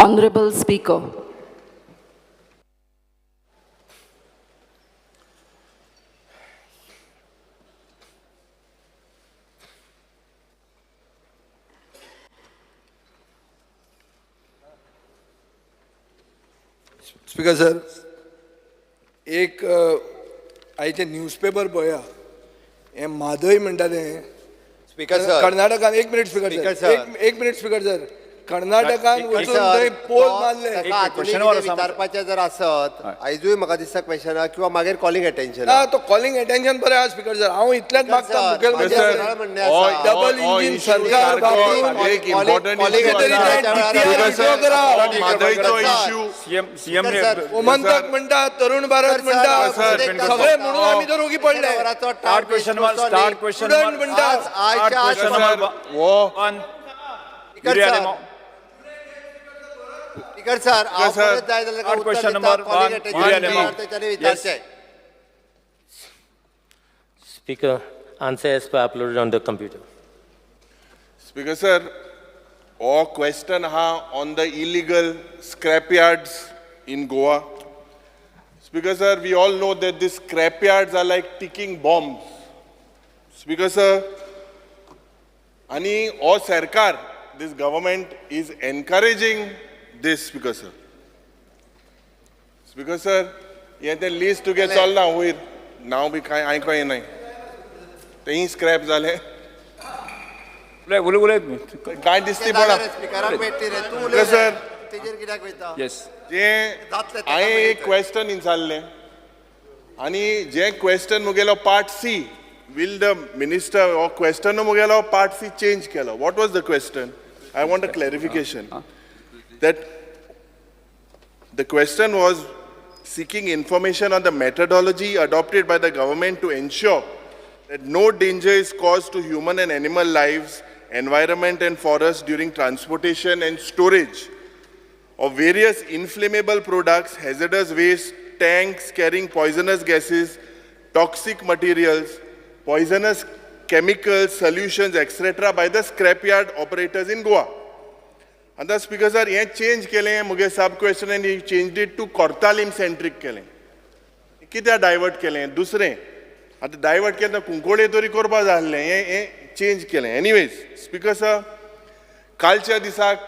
Honorable Speaker. Speaker sir, एक आयचे newspaper पळया, हे म्हादय म्हणटा तें स्पीकर सर, कर्नाटकान एक मिनिट स्पीकर सर, एक मिनिट स्पीकर सर, कर्नाटकान वचून थंय पोल मारले. विचारपाचें जर आसत आयजूय म्हाका दिसता क्वेश्चन किंवा मागीर कॉलिंग अटेन्शन ना तो कॉलिंग अटेन्शन बरें आहा स्पीकर सर. हांव इतलेंच मागता मुखेलमंत्री डबल इंजिन सरकार गोमंतक म्हणटा, तरुण भारत म्हणटा, सगळे म्हणून आमी तर ओगी पडले. स्टुडंट म्हणटा speaker sir, question number 1 Speaker, answer as per uploaded on the computer. Speaker sir, all question on the illegal scrapyards in Goa. Speaker sir, we all know that these scrapyards are like ticking bombs. Speaker sir, ani all sarkar, this government is encouraging this, Speaker sir. Speaker sir, ye the list to get all now with now be kai I koi nahi. Tehi scrap zale. काय दिसते पडा sir. Yes, जे हांवें एक question विचारले आनी जे question मुगेलो part C will the minister हो क्वेश्चन मुगेलो पार्ट सी चेंज केलो. What was the question? I want a clarification. That the question was seeking information on the methodology adopted by the government to ensure that no danger is caused to human and animal lives, environment and forests during transportation and storage of various inflammable products, hazardous waste, tanks carrying poisonous gases, toxic materials, poisonous chemicals, solutions, etc. by the scrapyard operators in Goa. And the Speaker sir, he changed kele muge sub question and he changed it to Kortalim centric kele. कित्या divert केलें दुसरें आतां divert केलें कुंकोळे तरी करपा जाय आसलें हें चेंज केलें. एनीवेज स्पीकर सर, कालच्या दिसाक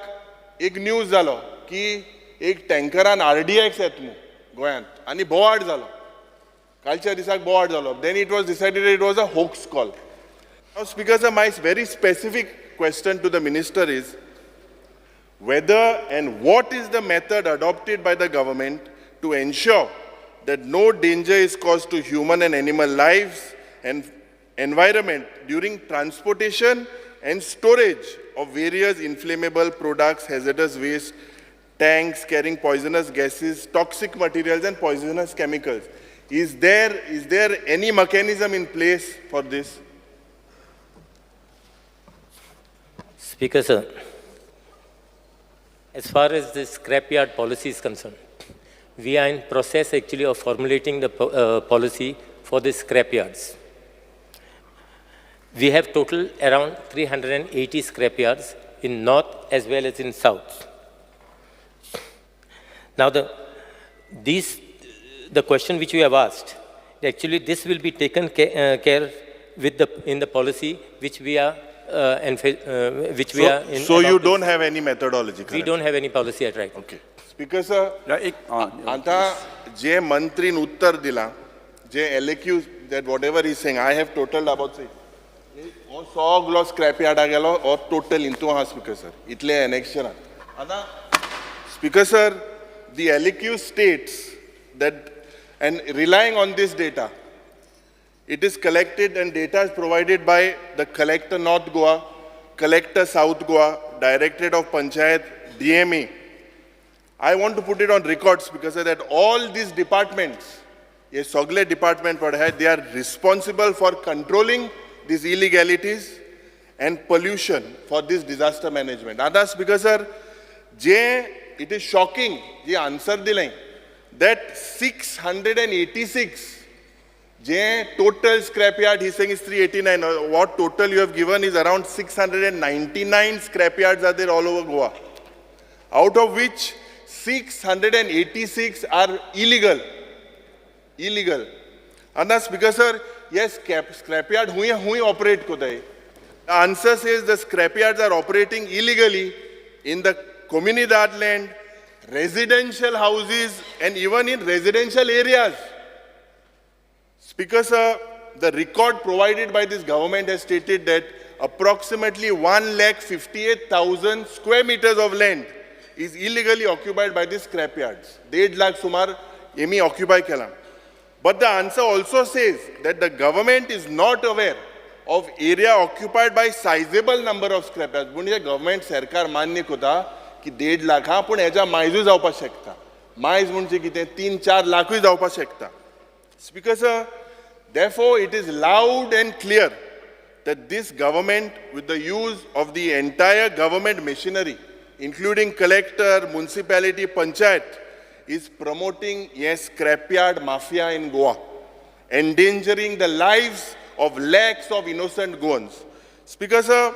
एक न्यूज जालो की एक टँकरान RDX येत न्हू गोंयांत आनी बोवाड जालो. कालच्या दिसाक बोवाड जालो. Then it was decided it was a hoax call. Now speaker sir, my very specific question to the minister is whether and what is the method adopted by the government to ensure that no danger is caused to human and animal lives and environment during transportation and storage of various inflammable products, hazardous waste, tanks carrying poisonous gases, toxic materials and poisonous chemicals. Is there any mechanism in place for this? Speaker sir, as far as the scrapyard policy is concerned, we are in process actually of formulating the policy for the scrapyards. We have total around 380 scrapyards in north as well as in south. Now the question which you have asked, actually this will be taken care with in the policy which we are So you don't have any methodology? We don't have any policy at right. Okay. Speaker sir, आता जे मंत्रीन उत्तर दिला, जे accused that whatever he's saying, I have totaled about say, हो सगळो scrap यार्डा गेलो हो total इंतू आहा स्पीकर सर इतले एनेक्शन आता speaker sir the accused states that and relying on this data, it is collected and data is provided by the collector North Goa, collector South Goa, Directorate of Panchayat, DMA. I want to put it on records because that all these departments, ये सगळे department they are responsible for controlling these illegalities and pollution for this disaster management. Others because sir, it is shocking the answer दिले that 686 total scrapyard he's saying is 389. What total you have given is around 699 scrapyards are there all over Goa. out of which 686 are illegal. Illegal. And that's because, sir, yes, scrapyard hui operate kodai. The answer says the scrapyards are operating illegally in the comunidad land, residential houses, and even in residential areas. Speaker, sir, the record provided by this government has stated that approximately 1,58,000 square meters of land is illegally occupied by these scrapyards. 1.5 lakh sumar emi occupy kela. But the answer also says that the government is not aware of area occupied by sizable number of scrapyards. म्हणजे government सरकार मान्य कोता की 1.5 लाख हा पण हेजा मायजूय जावपाक शकता. मायज म्हणजे कितें 3-4 लाखूय जावपाक शकता. Speaker, sir, therefore it is loud and clear that this government, with the use of the entire government machinery, including collector, municipality, panchayat, is promoting scrapyard mafia in Goa, endangering the lives of lakhs of innocent Goans. Speaker, sir,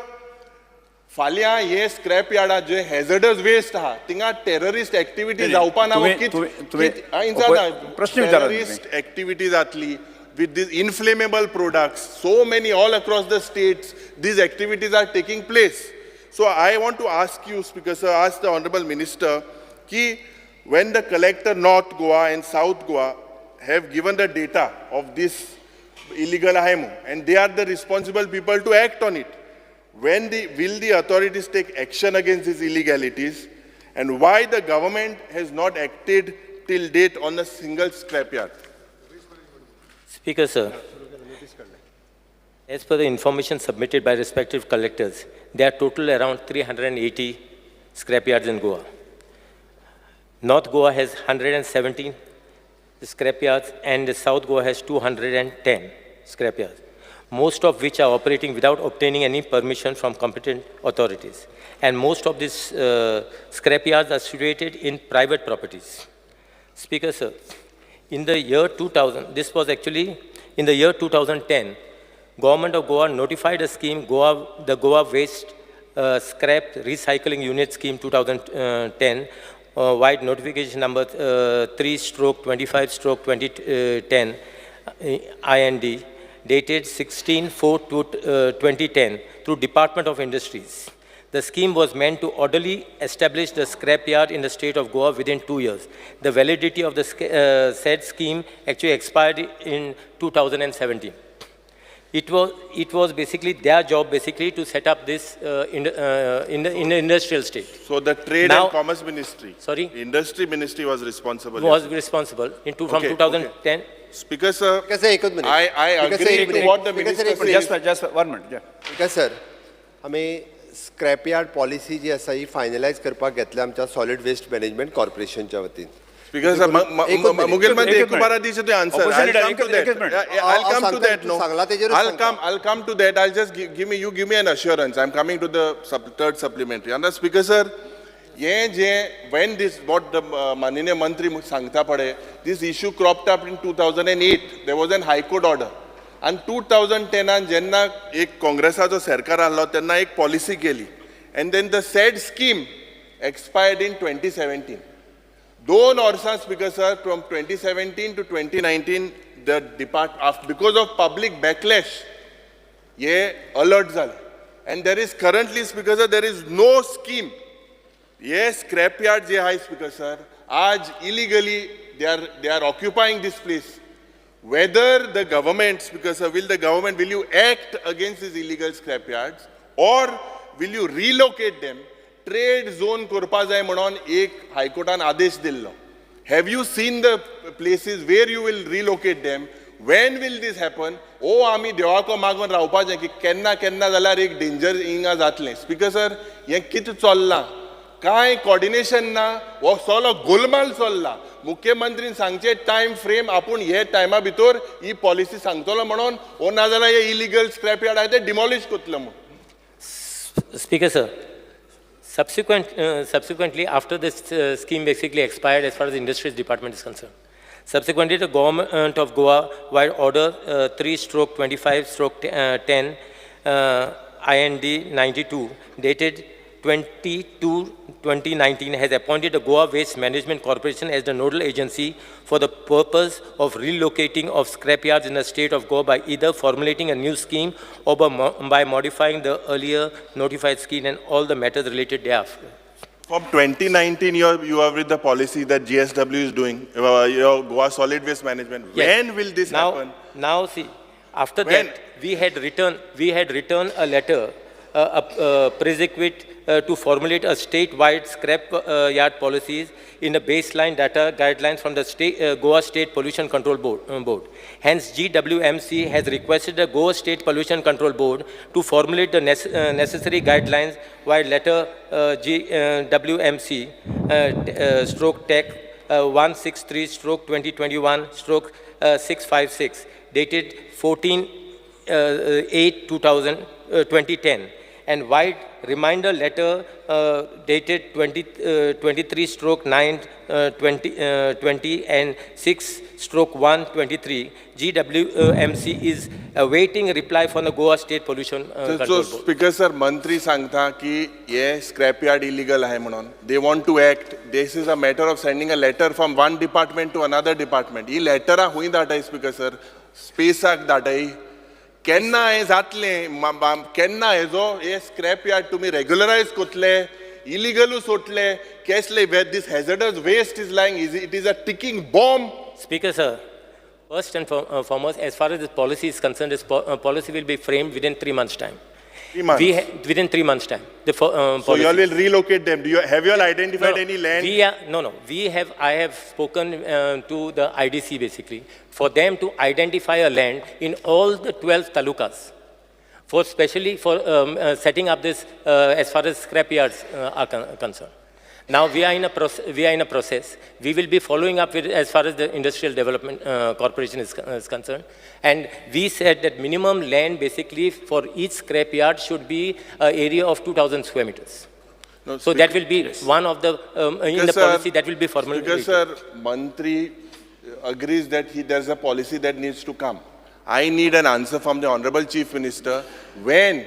फाल्या हे scrap यार्डात जे hazardous waste आहा तिंगा terrorist activity जावपा ना terrorist activity जातली with these inflammable products. So many all across the states, these activities are taking place. So I want to ask you, Speaker, sir, ask the Honorable Minister, ki when the collector North Goa and South Goa have given the data of this illegal ahemo, and they are the responsible people to act on it, when will the authorities take action against these illegalities, and why the government has not acted till date on a single scrapyard? Speaker, sir, as per the information submitted by respective collectors, there are total around 380 scrapyards in Goa. North Goa has 117 scrapyards and South Goa has 210 scrapyards, most of which are operating without obtaining any permission from competent authorities. And most of these scrapyards are situated in private properties. Speaker, sir, in the year 2000, this was actually in the year 2010, Government of Goa notified a scheme, the Goa Waste Scrap Recycling Unit Scheme 2010, wide notification number 3/25/2010, IND, dated 16/4/2010 through Department of Industries. The scheme was meant to orderly establish the scrapyard in the state of Goa within 2 years. The validity of the said scheme actually expired in 2017. It was basically their job to set up this in the industrial state. So the Trade and Commerce Ministry, sorry, Industry Ministry was responsible. From 2010. Speaker, Speaker, sir, sir, एक minute. I agree to what the minister says. Just 1 minute. Yeah. Speaker, sir, आम्ही scrapyard policy जी आसा ही finalise करपाक घेतल्या आमच्या solid waste management कॉर्पोरेशनच्या वतीन. Speaker, sir, मुगेल मंत्री कुमाराधीचे ते answer. I'll come to that. I'll come to that. No, I'll come to that. I'll just give me an assurance. I'm coming to the third supplementary. And Speaker, sir, when this what the माननीय मंत्री सांगता पडे, this issue cropped up in 2008. There was an High Court order. And 2010 जेन्ना एक काँग्रेसाचो सरकार आलो तेन्ना एक पॉलिसी केली. And then the said scheme expired in 2017. 2 वर्सां, Speaker, sir, from 2017 to 2019, the because of public backlash, alert zale. And there is currently, Speaker, sir, there is no scheme. Scrapyard hai, Speaker, sir, illegally they are occupying this place. Whether the government, Speaker, sir, will you act against these illegal scrapyards, or will you relocate them? Trade zone करपा जाय म्हणून एक हायकोर्टान आदेश दिल्लो. Have you seen the places where you will relocate them? When will this happen? आमी देवाको मागून रावपाचें की केन्ना जाल्यार एक डेंजर हिंगा जातलें. स्पीकर सर, हें कितें चल्लां? कांय कोऑर्डिनेशन ना, हो सगळो गोलमाल चल्ला. मुख्यमंत्रीन सांगचे टायम फ्रेम आपूण हे टायमा भितर ही पॉलिसी सांगतलो म्हणून, ओ नाजाल्यार हे इलिगल स्क्रॅपयार्ड आहा ते डिमॉलिश करतलो म्हणून. Speaker, sir, subsequently, after this scheme basically expired as far as the Industries Department is concerned, subsequently the Government of Goa, via Order 3/25/10, IND 92, dated 22/2019 has appointed the Goa Waste Management Corporation as the nodal agency for the purpose of relocating of scrapyards in the state of Goa by either formulating a new scheme or by modifying the earlier notified scheme and all the matters related thereafter. From 2019, you are with the policy that GSW is doing, your Goa Solid Waste Management. Yes. When will this happen? Now see, after When? that, we had written a letter, prerequisite to formulate a statewide scrap yard policies in the baseline data guidelines from the Goa State Pollution Control Board. Hence, GWMC has requested the Goa State Pollution Control Board to formulate the necessary guidelines, while letter GWMC stroke tech 163/2021 stroke 656 dated 14/8/2010 and wide reminder letter dated 23/9/2020 and 6/1/23. GWMC is awaiting a reply from the Goa State Pollution Control So, Board. Speaker sir, मंत्री सांगता की ये scrapyard illegal आहे म्हणून. They want to act. This is a matter of sending a letter from one department to another department. He letter हुई दाटाय Speaker sir. Spaceak दाटाय. केन्ना हे जातले केन्ना हेजो हे स्क्रॅप यार्ड तुम्ही रेग्युलरायज कोतले इलिगलू सोडले केसले this hazardous waste is lying it is a ticking bomb. Speaker, sir, first and foremost, as far as this policy is concerned, this policy will be framed within 3 months' time. 3 months. Within 3 months' time. The So policy. you all will relocate them. Have you all identified any land? I have spoken to the IDC basically for them to identify a land in all the 12 talukas, especially for setting up this as far as scrapyards are concerned. Now we are in a process. We will be following up with as far as the Industrial Development Corporation is concerned, and we said that minimum land basically for each scrapyard should be an area of 2,000 square meters. No, So that will be one of the in the policy that will be formulated. Because sir, Mantri agrees that there's a policy that needs to come. I need an answer from the Honorable Chief Minister. When?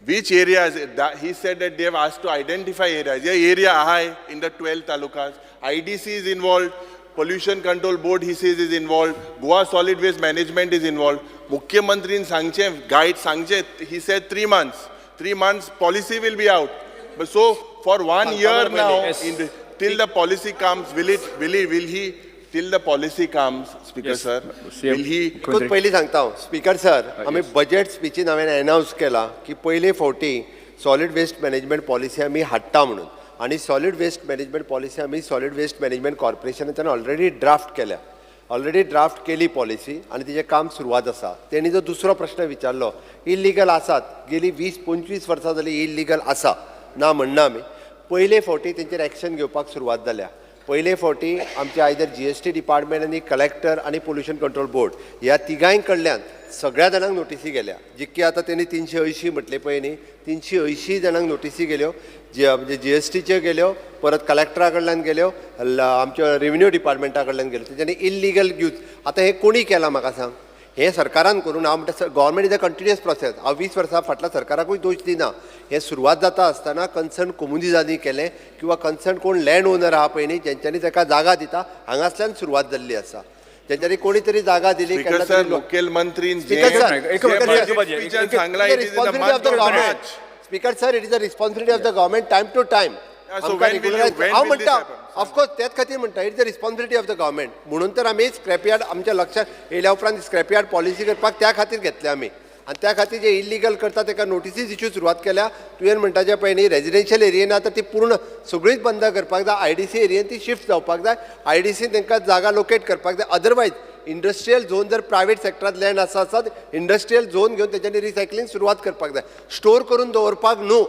Which areas? He said that they have asked to identify areas. Yeah, area high in the 12 talukas. IDC is involved. Pollution Control Board, he says, is involved. Goa Solid Waste Management is involved. Mukhyamantri Sangche, guide Sangche, he said 3 months. 3 months, policy will be out. But so, for 1 year now, till the policy comes, will he, till the policy comes, Speaker sir, will he... खूप पयलीं सांगता हांव speaker sir आमी budget स्पीचीन हांवें अनावन्स केला की पयले फावटी सॉलिड वेस्ट मॅनेजमेंट पॉलिसी आमी हाडटा म्हणून आनी सॉलिड वेस्ट मॅनेजमेंट पॉलिसी आमी सॉलिड वेस्ट मॅनेजमेंट कॉर्पोरेशनाच्यान ऑलरेडी ड्राफ्ट केल्या ऑलरेडी ड्राफ्ट केली पॉलिसी आनी तिचें काम सुरवात आसा तेणी जो दुसरो प्रश्न विचारलो इल्लिगल आसात गेली 20-25 वर्सां जाली इल्लिगल आसा ना म्हणना आमी पयले फावटी तेंचेर एक्शन घेवपाक सुरवात जाल्या पयले फावटी आमचे आयदर GST डिपार्टमेंट आनी कलेक्टर आनी पोल्युशन कंट्रोल बोर्ड ह्या तिगांय कडल्यान सगळ्या जाणांक नोटिसी गेल्या जितके आतां तेणी 380 म्हटले पळय न्ही 380 जाणांक नोटिसी गेल्यो म्हणजे GSTच्यो गेल्यो परत कलेक्टरा कडल्यान गेल्यो आमच्या रेव्हेन्यू डिपार्टमेंटा कडल्यान गेल्यो तेच्यांनी इल्लिगल यूज आतां हे कोणी केलां म्हाका सांग हे सरकारान करून हांव म्हणटा government is a continuous process हांव 20 वर्सां फाटल्या सरकाराकूय दोश दिना हे सुरवात जाता आसतना कन्सर्न कम्युनिटीजांनी केलें किंवा कन्सर्न कोण लँड ओनर आहा पळय न्ही जेंच्यांनी ताका जागा दिता हांगासल्यान सुरवात जाल्ली आसा जेंच्यांनी कोणी तरी जागा दिली मुखेलमंत्रीन speaker sir it is the responsibility of the government time to time हांव म्हणटा ऑफकोर्स त्याच खातीर म्हणटा it is the responsibility of the government म्हणून तर आमी स्क्रॅपयार्ड आमच्या लक्षात येयल्या उपरांत स्क्रॅपयार्ड पॉलिसी करपाक त्या खातीर घेतले आमी आनी त्या खातीर जे इल्लिगल करता ताका नोटिसीस इश्यू सुरवात केल्या तुवें म्हणटा जे पळय न्ही रेजिडेन्शियल एरियेन आतां ती पूर्ण सगळीच बंद करपाक जाय IDC एरियेन ती शिफ्ट जावपाक जाय IDC तांकां जागा लोकेट करपाक जाय अदरवायज इंडस्ट्रियल झोन जर प्रायवेट सेक्टरांत लँड आसा इंडस्ट्रियल झोन घेवन तेच्यांनी रिसायकलींग सुरवात करपाक जाय स्टोर करून दवरपाक न्हू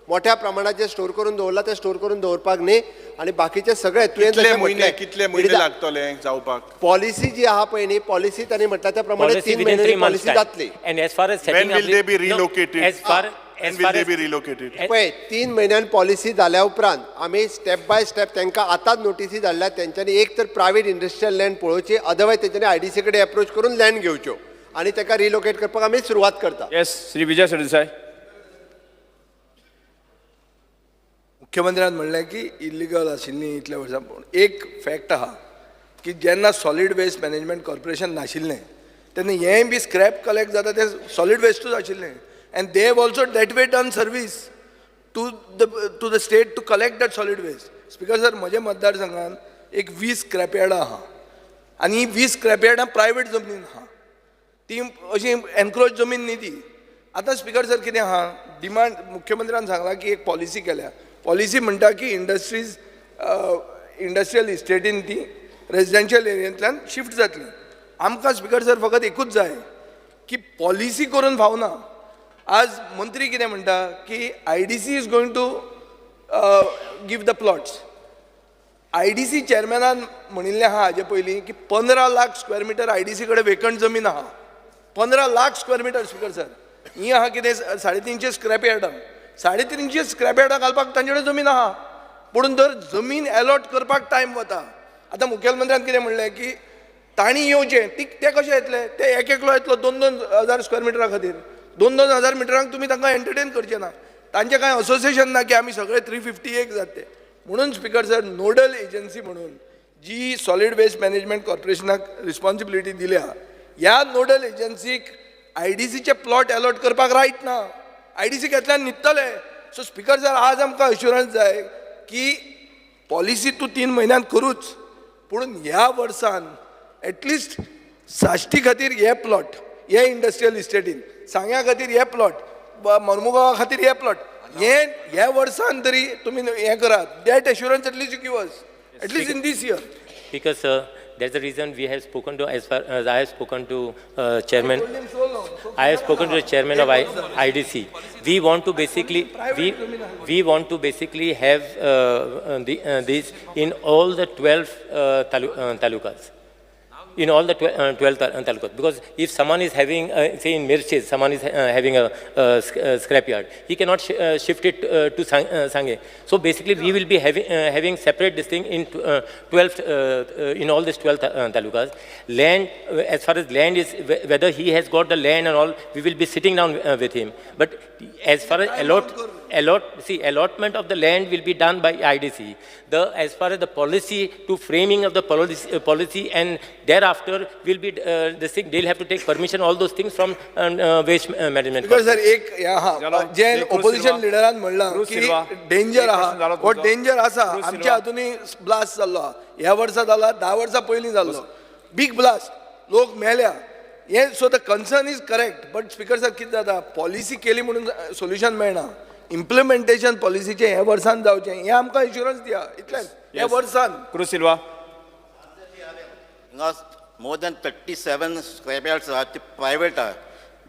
मोठ्या प्रमाणात जे स्टोर करून दवरला ते स्टोर करून दवरपाक न्ही आणि बाकीचे सगळे कितले म्हयने लागतले जावपाक पॉलिसी जी आहा पळय न्ही पॉलिसी तांणी म्हटल्या त्या प्रमाणे 3 महिन्यांनी पॉलिसी जातली And as far as setting when will they be relocated? Will they be relocated? पळय 3 महिन्यान पॉलिसी जाल्या उपरांत आमी स्टेप बाय स्टेप तांकां आतांच नोटिसी धाडल्या तेंच्यांनी एक तर प्रायवेट इंडस्ट्रियल लँड पळोवची अदरवायज तेंच्यांनी IDC कडेन अप्रोच करून लँड घेवच्यो आनी ताका रिलोकेट करपाक आमी सुरवात करता येस श्री विजय सरदेसाय मुख्यमंत्र्यान म्हणलें की इल्लिगल आशिल्लीं इतल्या वर्सां पूण एक फॅक्ट आहा की जेन्ना सॉलीड वेस्ट मॅनेजमेंट कॉर्पोरेशन नाशिल्लें तेन्ना हेंय बी स्क्रॅप कलेक्ट जाता तें सॉलीड वेस्टूच आशिल्लें and they have also that way done service to the state to collect that solid waste. Speaker sir, म्हज्या मतदारसंघात एक 20 स्क्रॅप यार्डां आहा आनी 20 स्क्रॅप यार्डां प्रायवेट जमनीन आहा. ती अशी एनक्रोच जमीन न्ही ती. आतां स्पिकर सर कितें आहा, डिमांड मुख्यमंत्र्यान सांगलां की एक पॉलिसी केल्या. पॉलिसी म्हणटा की इंडस्ट्रियल इस्टेटीन ती रेजिडेन्शियल एरियांतल्यान शिफ्ट जातली. आमकां स्पिकर सर फकत एकूच जाय की पॉलिसी करून फावना. आज मंत्री कितें म्हणटा की IDC is going to give the plots. IDC चेअरमॅनान म्हणिल्लें आहा हाजे पयलीं की 15 लाख स्क्वेअर मिटर IDC कडेन वेकंट जमीन आहा. 15 lakh square metre speaker sir. ही आहा कितें 350 स्क्रॅप यार्डां. 350 स्क्रॅप यार्डां घालपाक तांचे कडेन जमीन आहा पूण जर जमीन अलॉट करपाक टायम वता. आतां मुख्यमंत्र्यान कितें म्हणलें की तांणी येवचें. ते कशें येतले? ते एकलो येतलो 2-2 हजार स्क्वेअर मिटरा खातीर. 2-2 हजार मिटरांक तुमी तांकां एंटरटेन करचें ना. तांचें कांय असोसिएशन ना की आमी सगळे 351 जाते. म्हणून स्पिकर सर, नोडल एजन्सी म्हणून जी सॉलीड वेस्ट मॅनेजमेंट कॉर्पोरेशनाक रिस्पॉन्सिबिलिटी दिल्या, ह्या नोडल एजन्सीक IDCचे प्लॉट अलॉट करपाक रायट ना. IDC घेतल्यान न्हिदतले. सो स्पिकर सर, आज आमकां अश्युरन्स जाय की पॉलिसी तूं 3 म्हयन्यान करूच पूण ह्या वर्सान एटलिस्ट साश्टी खातीर हे प्लॉट, हे इंडस्ट्रियल इस्टेटीन, सांग्या खातीर हे प्लॉट, मर्मुगांवा खातीर हे प्लॉट, हे वर्सान तरी तुमी हें करात. That assurance at least you give us at least in this year. Because that's the reason we have spoken to, as far as I have spoken to chairman. I have spoken to the chairman of IDC. We want to basically have these in all the 12 talukas. In all the 12 talukas, because if someone is having, say in Mirches, someone is having a scrapyard, he cannot shift it to Sange. So basically, we will be having separate this thing in 12 in all these 12 talukas. Land, as far as land is, whether he has got the land and all, we will be sitting down with him. But as far as allotment of the land will be done by IDC. As far as the policy to framing of the policy and thereafter will be this thing, they'll have to take permission, all those things from waste management. Because sir, जे opposition leaderan म्हणला की danger आहा, वो danger आसा. आमच्या हातूंनी blast जाल्लो आहा. ह्या वर्सा जाला, 10 वर्सां पयलीं जाल्लो बिग ब्लास्ट. लोक मेल्या. So the concern is correct. But speaker sir, कितें जाता, पॉलिसी केली म्हणून सोल्युशन मेळना. इम्प्लिमेंटेशन पॉलिसीचें हे वर्सान जावचें, हें आमकां इन्शुरन्स दिया. इतलेंच हे वर्सान. क्रूज सिल्वा. मोर दॅन 37 स्क्रॅप यार्ड्स आहात ते प्रायवेट आहा.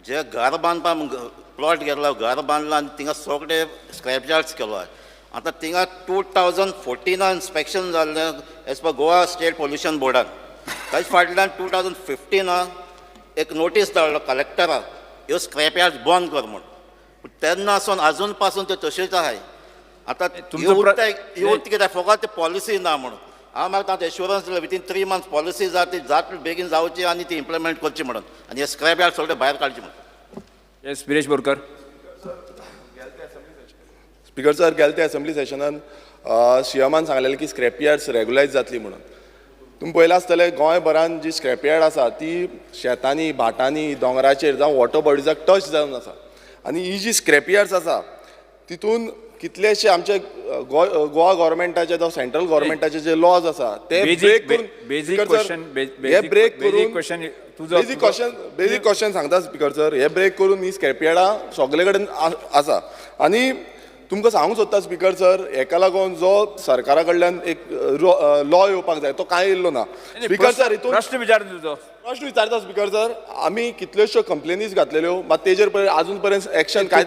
जे घर बांदपाक प्लॉट घेतला, घर बांदला आनी थिंगा सगळे स्क्रॅप यार्ड्स केलो आहा. आतां थिंगा 2014 इन्स्पेक्शन जाल्लें as per Goa state pollution बोर्डान. ताचे फाटल्यान 2015 एक नोटीस धाडलो कलेक्टराक, ह्यो स्क्रॅप यार्ड्स बंद कर म्हूण. तेन्ना सावन आजून पासून ते तशेच आहाय. आतां कितें फकत पॉलिसी ना म्हणून. हांव म्हाका तांकां एश्युरन्स दिलो विथीन 3 मंथ्स पॉलिसी जात बेगीन जावची आनी ती इम्प्लिमेंट करची म्हणून, आनी हे स्क्रॅप यार्ड सगळे भायर काडची म्हणून. Yes, Viresh Borkar. Speaker sir, गेल्या त्या असेंब्ली सेशनान सीएमान सांगलेलें की स्क्रॅप यार्ड्स रेग्युलायज जातली म्हणून. तुमी पळयलां आसतलें गोंयभरान जी स्क्रॅप यार्ड आसा ती शेतांनी, भाटांनी, दोंगराचेर जावं वॉटर बॉडीजाक टच जावन आसा. आनी ही जी स्क्रॅप यार्ड्स आसा तितून कितलेशे आमचे गोवा गव्हर्मेंटाचे जावं सेंट्रल गव्हर्मेंटाचे जे लॉज आसा ते ब्रेक करून बेजीक क्वेश्चन सांगता स्पिकर सर. हे ब्रेक करून ही स्क्रॅप यार्डां सगळे कडेन आसा. आनी तुमकां सांगूंक सोदता स्पिकर सर, हेका लागून जो सरकारा कडल्यान एक लॉ येवपाक जाय तो कांय येयल्लो ना. स्पिकर सर, हितून प्रश्न विचारता स्पिकर सर. आमी कितल्योश्यो कंप्लेनीज घातलेल्यो, मात तेजेर आजून पर्यंत एक्शन कांय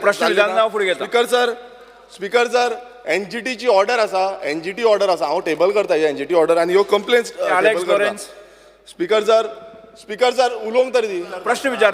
स्पिकर सर, NGTची ऑर्डर आसा, NGT ऑर्डर आसा. हांव टेबल करता ही NGT ऑर्डर आनी ह्यो कंप्लेन्स स्पिकर सर उलोवंक तरी दी. प्रश्न विचार.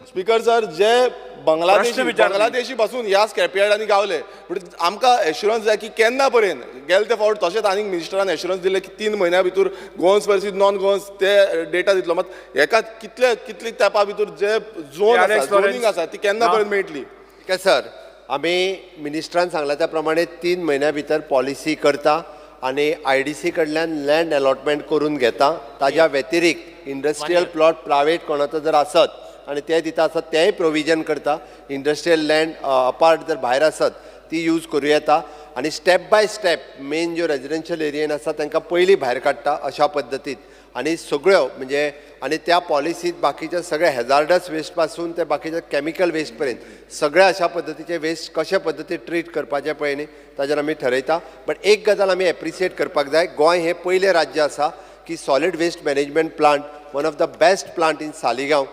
स्पिकर सर, जे बांगलादेशी पासून ह्या स्क्रॅप यार्डांनी गावले, बट आमकां एश्युरन्स जाय की केन्ना पर्यंत. गेले ते फावट तशेंच आनीक मिनिस्टरान एश्युरन्स दिले की 3 म्हयन्या भितर गोवन्स वर्सीस नॉन गोवन्स ते डेटा दितलो. मात हेका कितले तेंपा भितर जे झोनिंग आसा ती केन्ना पर्यंत मेळटली? सर, आमी मिनिस्टरान सांगला त्या प्रमाणे 3 म्हयन्या भितर पॉलिसी करता आनी IDC कडल्यान लँड अलॉटमेंट करून घेता. ताज्या व्यतिरिक्त इंडस्ट्रियल प्लॉट प्रायवेट कोणाचो जर आसत आनी ते दिता आसत तेंय प्रोविजन करता. इंडस्ट्रियल लँड अपार्ट जर भायर आसत ती यूज करूं येता आनी स्टेप बाय स्टेप मेन ज्यो रेजिडेन्शियल एरियेन आसा तांकां पयलीं भायर काडटा अशा पद्दतीन आनी सगळ्यो म्हणजे आनी त्या पॉलिसींत बाकीचे सगळे हेजार्डस वेस्ट पासून ते बाकीचे कॅमिकल वेस्ट पर्यंत सगळ्या अशा पद्दतीचे वेस्ट कशे पद्दतीन ट्रीट करपाचे पळय न्ही ताजेर आमी ठरयता. बट एक गजाल आमी एप्रिशिएट करपाक जाय, गोंय हे पयलें राज्य आसा की solid waste management plant one of the best plant in Saligao,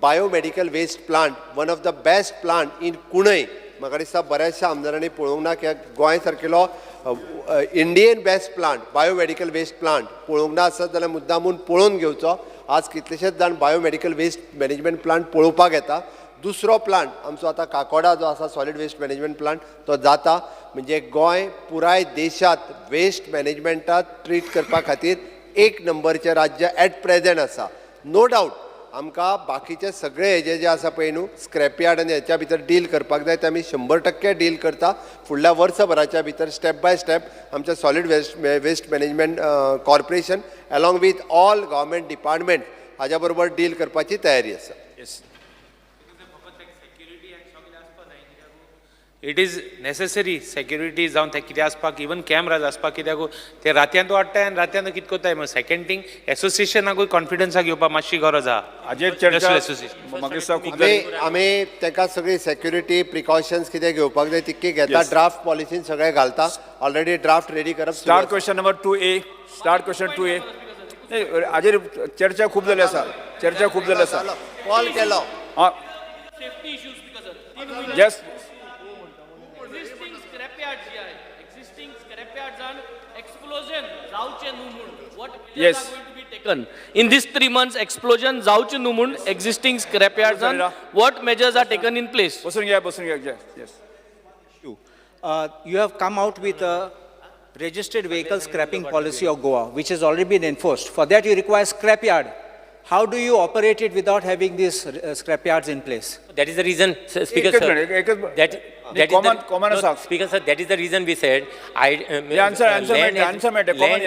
biomedical waste plant one of the best plant in कुणय. म्हाका दिसता बऱ्याचशा आमदारांनी पळोवंक ना की Goa सारकेलो Indian best plant biomedical waste plant पळोवंक ना आसत जाल्यार मुद्दामून पळोवन घेवचो. आज कितलेशेच जाण बायोमेडिकल वेस्ट मॅनेजमेंट प्लांट पळोवपाक येता. दुसरो प्लांट आमचो आतां काकोडा जो आसा सॉलिड वेस्ट मॅनेजमेंट प्लांट तो जाता. म्हणजे गोंय पुराय देशांत वेस्ट मॅनेजमेंटात ट्रीट करपा खातीर 1 नंबरचें राज्य ॲट प्रेझेंट आसा. नो डावट आमकां बाकीचे सगळे हेजे जे आसा पळय न्हू स्क्रॅप यार्ड आनी हेच्या भितर डील करपाक जाय ते आमी 100% डील करता. फुडल्या वर्सभराच्या भितर स्टेप बाय स्टेप आमच्या solid waste management corporation along with all government department हाज्या बरोबर डील करपाची तयारी आसा. इट इज नेसेसरी सेक्युरिटी जावन ते कितें आसपाक इवन कॅमराज आसपाक कित्याक ते रातयांत वाडटाय आनी रातयांत कितें कोत्ताय मग सेकंड थिंग एसोसिएशनाकूय कॉन्फिडन्साक घेवपाक मातशी गरज आहा. हाजेर चर्चा आमी ताका सगळी सेक्युरिटी प्रिकॉशन्स कितें घेवपाक जाय तितके घेता. ड्राफ्ट पॉलिसीन सगळें घालता. ऑलरेडी ड्राफ्ट रेडी करप. Start question number 2A. Start question 2A. हाजेर चर्चा खूब जाली आसा. कॉल केलो. Just existing scrapyards and explosion जावचे न्हू म्हूण what measures Yes. are going to be taken in these 3 months explosion जावचे न्हू म्हूण existing scrapyards and what measures are taken in place. बसून घ्या. Yes. You have come out with a registered vehicle scrapping policy of Goa, which has already been enforced. For that, you require scrapyard. How do you operate it without having these scrapyards in place? That is the reason, Speaker sir. Speaker sir, that is the reason we said land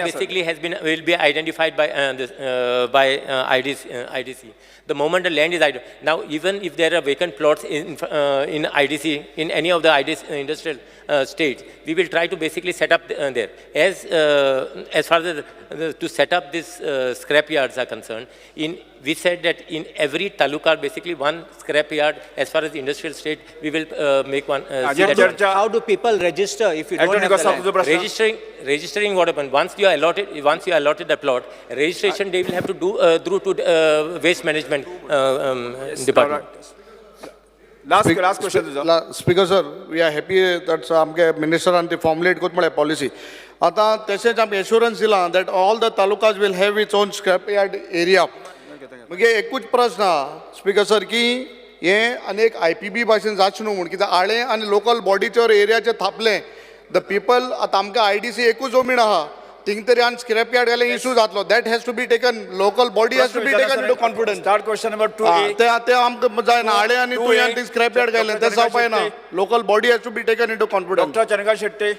basically will be identified by IDC. The moment the land is now, even if there are vacant plots in IDC in any of the IDC industrial states, we will try to basically set up there. As far as to set up these scrap yards are concerned, we said that in every taluka, basically one scrap yard, as far as industrial state, we will make one. How do people register if you don't have the land? Registering what happened, once you are allotted the plot, registration they will have to do through to waste management department. Last question. Speaker sir, we are happy that आमगे मिनिस्टरान ती formulate कोत म्हळ्यार policy. आतां तशेंच आमी assurance दिला that all the talukas will have its own scrap yard area. म्हणजे एकूच प्रश्न आहा स्पीकर सर की हे आनीक IPB भाशेन जावचें न्हू म्हूण कित्याक आळे आनी लोकल बॉडीचेर एरियाचेर थापलें द पीपल आतां आमकां IDC एकूच जमीन आहा थिंग तरी आनी स्क्रॅप यार्ड घालें इशू जातलो. That has to be taken local body has to be taken into confidence. Start question number 2A. ते आमकां जायना आळे आनी तुवें स्क्रॅप यार्ड घालें ते जावपाय ना. Local body has to be taken into confidence. Doctor Chandrakant Shetye.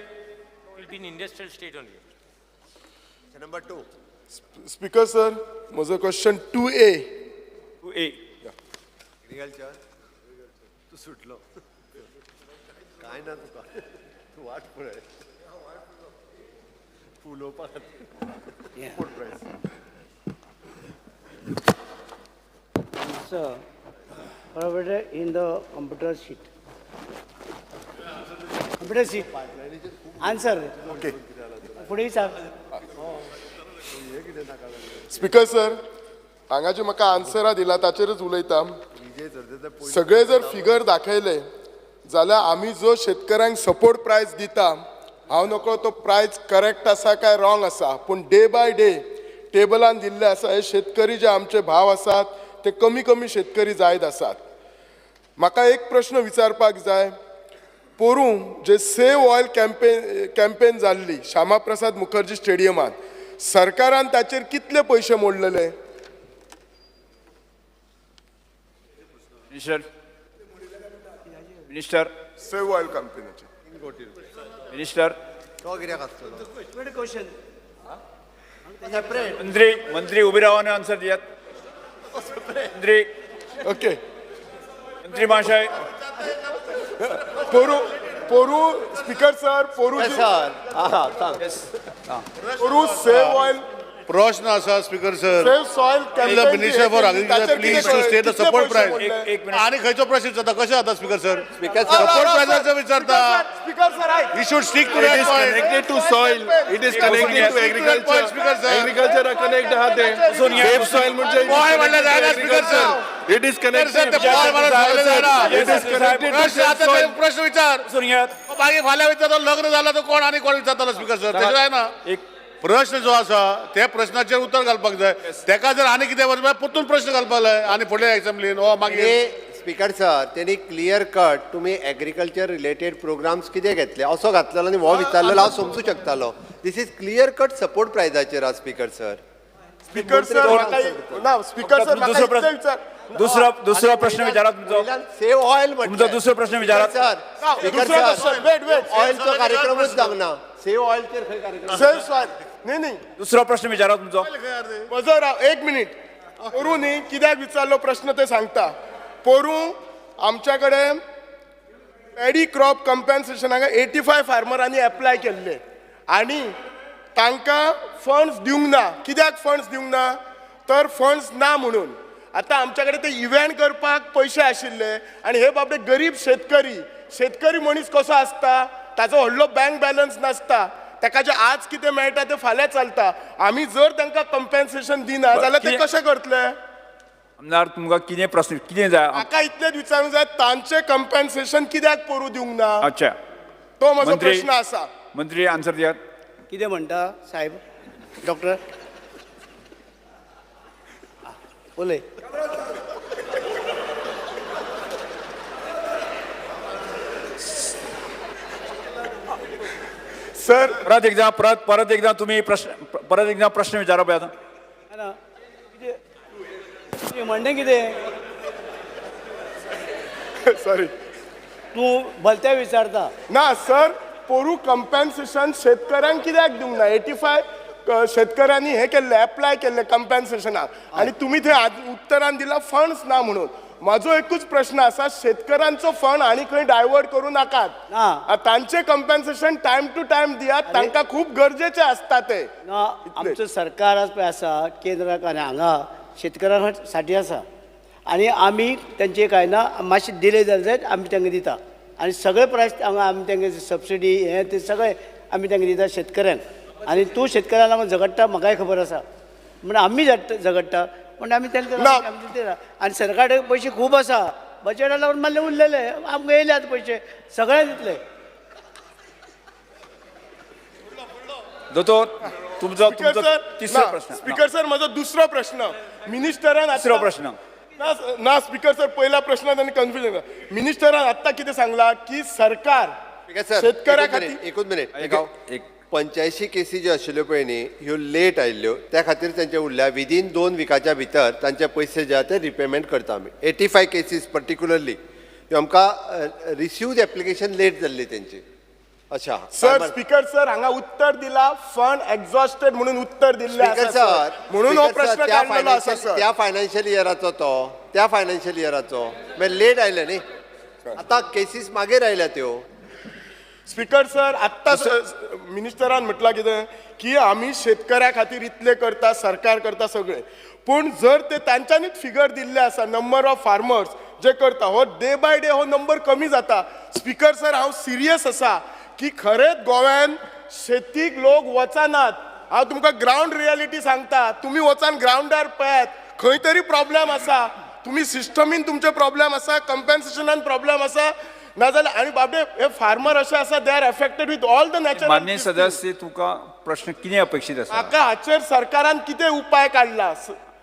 Will be in industrial state only. Number 2. Speaker sir म्हजो क्वेश्चन 2A. 2A. तू सुटलो काय ना तुका तू वाट पळय फुलोवपाक Sir, provided in the computer sheet. Computer sheet. Answer. Okay. पुढे सांग. Speaker sir हांगा जे म्हाका आन्सरां दिला ताचेरच उलयता. सगळे जर फिगर दाखयले जाल्यार आमी जो शेतकऱ्यांक सपोर्ट प्रायस दिता हांव नकळो तो प्रायस करेक्ट आसा काय रॉंग आसा पूण डे बाय डे टेबलान दिल्ले आसा हे शेतकरी जे आमचे भाव आसात ते कमी शेतकरी जायत आसात. म्हाका एक प्रश्न विचारपाक जाय. पोरूं जे सेव ऑयल कॅम्पेन जाल्ली श्यामा प्रसाद मुखर्जी स्टेडियमात सरकारान ताचेर कितले पयशे मोडलेले? मिनिस्टर सेव ऑयल कंपनीचे. मिनिस्टर तो कित्याक आसतलो? क्वेश्चन मंत्री उभी राहून आन्सर दियात. मंत्री ओके. मंत्री महाशय पोरू स्पीकर सर, पोरू सर सांग. पोरू सेव ऑयल प्रश्न आसा speaker sir. Save soil minister for agriculture please to state the support price. एक मिनिट. आणि खंयचो प्रश्न विचारता कशें जाता speaker sir? Speaker support sir प्रायसाचो विचारता. Speaker sir he should stick to that point. connected to soil. It is connected to agriculture. Speaker sir. Agriculture connect आहात ते. Safe soil म्हणजे पॉय म्हणलं जायना speaker sir. It is connected. ते पॉय म्हणलं जायना. It is connected to प्रश्न safe आता ते soil. प्रश्न विचार. मागे फाल्यां विचारता लग्न झालं तर कोण आणि कोण विचारतालो स्पीकर सर? तशें जायना. प्रश्न जो आसा त्या प्रश्नाचेर उतर घालपाक जाय. तेका जर आनी कितें वचपा परतून प्रश्न घालपाक जाय आनी फुडल्या एसेंब्लीन ओ मागीर स्पीकर सर त्यांनी क्लियर कट तुम्ही एग्रीकल्चर रिलेटेड प्रोग्राम्स कितें घेतले असो घातलेलो आनी हो विचारलेलो हांव समजू शकतालो. This is clear cut support प्रायजाचेर स्पीकर सर. स्पीकर सर ना स्पीकर सर दुसरो प्रश्न दुसरो प्रश्न विचारा तुमचो. सेव ऑयल तुमचो दुसरो प्रश्न विचारा. सर स्पीकर सर वेट ऑयलचो कार्यक्रमच जावना. सेव ऑयलचेर खंय कार्यक्रम? सेव सॉयल नाही दुसरो प्रश्न विचारा तुमचो. बजर एक मिनिट. पोरू न्ही कित्याक विचारलो प्रश्न ते सांगता. पोरू आमच्याकडे पॅडी क्रॉप कंपेन्सेशनाक 85 फार्मरांनी एप्लाय केल्ले आनी तांकां फंड्स दिवंक ना. कित्याक फंड्स दिवंक ना तर फंड्स ना म्हणून. आतां आमच्या कडेन ते इव्हेंट करपाक पयशे आशिल्ले आनी हे बाबडे गरीब शेतकरी मनीस कसो आसता ताचो व्हडलो बँक बॅलन्स नासता. ताका जे आज कितें मेळटा ते फाल्यां चलता. आमी जर तांकां कंपेन्सेशन दिना जाल्यार ते कशें करतले? आमदार तुमकां कितें प्रश्न कितें जाय? म्हाका इतलेंच विचारूंक जाय तांचे कंपेन्सेशन कित्याक पोरू दिवंक ना अच्छा तो म्हजो प्रश्न आसा. मंत्री आन्सर दियात. कितें म्हणटा साहेब डॉक्टर उलय. सर परत एकदा तुम्ही प्रश्न विचारा पळय आता. कितें म्हणणें कितें सॉरी तूं भलत्या विचारता. ना सर पोरू कंपेन्सेशन शेतकऱ्यांक कित्याक दिवंक ना? 85 शेतकऱ्यांनी हे केल्ले एप्लाय केल्ले कंपेन्सेशनाक आनी तुमी थंय उत्तरान दिला फंड्स ना म्हणून. म्हजो एकूच प्रश्न आसा शेतकऱ्यांचो फंड आनी खंय डायवर्ट करूं नाकात. तांचे कंपेन्सेशन टायम टू टायम दियात. तांकां खूब गरजेचे आसता ते. आमचो सरकार आसा केंद्राक आनी हांगा शेतकऱ्यां साठी आसा आनी आमी तेंचे कांय ना मातशे डिले जाले जायत आमी तांकां दिता आनी सगळे प्रायस हांगा आमी तांकां सबसिडी हें ते सगळे आमी तांकां दिता शेतकऱ्यांक. आनी तूं शेतकऱ्यां लागून झगडटा म्हाकाय खबर आसा म्हण आमी झगडटा म्हण आमी तांकां दिता. आनी सरकाराचे पयशे खूब आसा बजेटा लागून मातशे उरलेले आमकां येयले आतां पयशे सगळ्यांक दितले. दोतोर तुमचो तिसरो प्रश्न. स्पीकर सर म्हजो दुसरो प्रश्न मिनिस्टरान तिसरो प्रश्न. ना स्पीकर सर पहिला प्रश्न त्यांनी कन्फ्युजन. मिनिस्टरान आत्ता कितें सांगला की सरकार शेतकऱ्या खातीर. एकूच मिनिट. 85 केसी ज्यो आशिल्ल्यो पळय न्ही ह्यो लेट आयिल्ल्यो त्या खातीर तांचे उरल्या विदीन 2 विकाच्या भितर तांचे पयशे जे आहा ते रिपेमेंट करता आमी. 85 केसीस पर्टिक्युलरली ह्यो आमकां रिसिव्ड एप्लिकेशन लेट जाल्ली तेंची. अच्छा सर स्पीकर सर हांगा उत्तर दिला फंड एक्झॉस्टेड म्हणून उत्तर दिल्ले आसा सर. म्हणून हो प्रश्न काडलेलो आसा सर. त्या फायनान्शियल इयराचो त्या फायनान्शियल इयराचो मागीर लेट आयले न्ही. आतां केसीस मागीर आयल्या त्यो. स्पीकर सर आत्ता मिनिस्टरान म्हटलां कितें की आमी शेतकऱ्या खातीर इतले करता सरकार करता सगळे. पूण जर ते तांच्यांनीच फिगर दिल्ले आसा नंबर ऑफ फार्मर्स जे करता हो डे बाय डे हो नंबर कमी जाता. स्पीकर सर हांव सिरियस आसा की खरेंच गोव्यान शेतीक लोक वचनात. हांव तुमकां ग्रावंड रियलिटी सांगता. तुमी वचून ग्रावंडार पळयात खंय तरी प्रॉब्लेम आसा. तुमी सिस्टमीन तुमचे प्रॉब्लेम आसा कंपेन्सेशनान प्रॉब्लेम आसा नाजाल्यार आनी बाबडे हे फार्मर अशे आसा they are affected with all the natural. मान्य सदस्य तुका प्रश्न कितें अपेक्षीत आसा? म्हाका हाचेर सरकारान कितें उपाय काडला?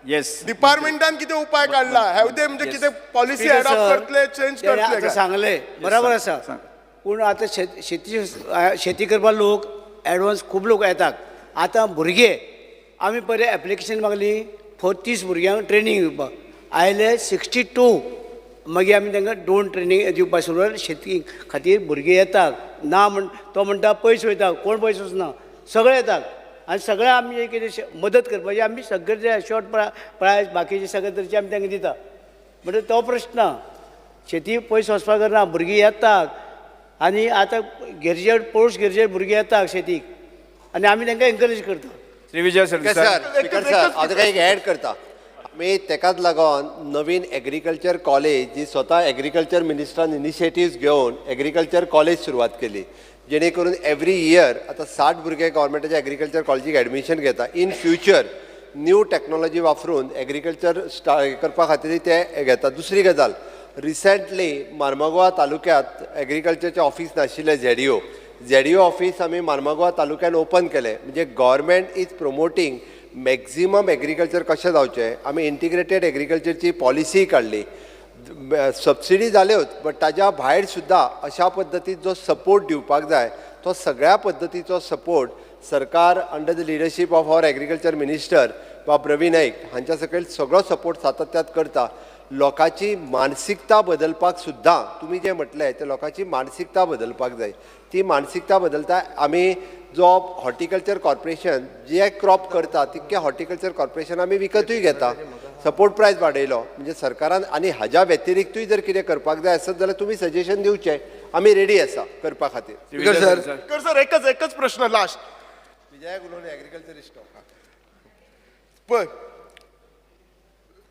येस डिपार्टमेंटान कितें उपाय काडला? हॅव दे म्हणजे कितें पॉलिसी एडॉप्ट करतले चेंज करतले? सांगले बरोबर आसा पूण आतां शेती करपा लोक एडवान्स खूब लोक येतात. आतां भुरगे आमी पयलीं एप्लिकेशन मागली 34 भुरग्यांक ट्रेनींग दिवपाक आयले 62 मागीर आमी तांकां ड्रोन ट्रेनींग दिवपाक सुरवात शेती खातीर भुरगे येतात ना म्हण तो म्हणटा पयस वयता कोण पयस वचना सगळे येतात आनी सगळे आमी कितें मदत करपाची आमी सगळे जे शॉर्ट प्रायस बाकीचे सगळे तरेचे आमी तांकां दिता म्हणजे तो प्रश्न शेती पयस वचपाक करना भुरगीं येतात आनी आतां गेरजेट पोस्ट गेरजेट भुरगीं येतात शेतीक आनी आमी तांकां एनकरेज करता श्री विजय स्पीकर सर हांव ताका एक ऍड करता आमी तेकाच लागून नवीन एग्रीकल्चर कॉलेज जी स्वता एग्रीकल्चर मिनिस्टरान इनिशिएटिव्स घेवन एग्रीकल्चर कॉलेज सुरवात केली जेणे करून एवरी इयर आतां 60 भुरगे गव्हर्मेंटाच्या एग्रीकल्चर कॉलेजीक ॲडमिशन घेता इन फ्युचर न्यू टॅक्नॉलॉजी वापरून एग्रीकल्चर करपा खातीर ते घेता दुसरी गजाल रिसंटली मार्मागोवा तालुक्यांत एग्रीकल्चरचें ऑफिस नाशिल्लें ZDO ऑफिस आमी मार्मागोवा तालुक्यान ओपन केलें म्हणजे government is promoting maximum agriculture कशें जावचें आमी इंटिग्रेटेड एग्रीकल्चरची पॉलिसी काडली सबसिडी जाल्योच बट ताज्या भायर सुद्दां अशा पद्दतीन जो सपोर्ट दिवपाक जाय तो सगळ्या पद्दतीचो सपोर्ट सरकार under the leadership of our agriculture minister वा प्रवीण नाईक हांच्या सकयल सगळो सपोर्ट सातत्यात करता लोकांची मानसिकता बदलपाक सुद्दां तुमी जें म्हटलें तें लोकांची मानसिकता बदलपाक जाय ती मानसिकता बदलता आमी जो हॉर्टिकल्चर कॉर्पोरेशन जे क्रॉप करता तितके हॉर्टिकल्चर कॉर्पोरेशन आमी विकतूय घेता सपोर्ट प्रायस वाडयलो म्हणजे सरकारान आनी हाज्या व्यतिरिक्तूय जर कितें करपाक जाय आसत जाल्यार तुमी सजेशन दिवचें आमी रेडी आसा करपा खातीर सर एकच प्रश्न लास्ट विजयाक उलोवन एग्रीकल्चरिस्ट पळय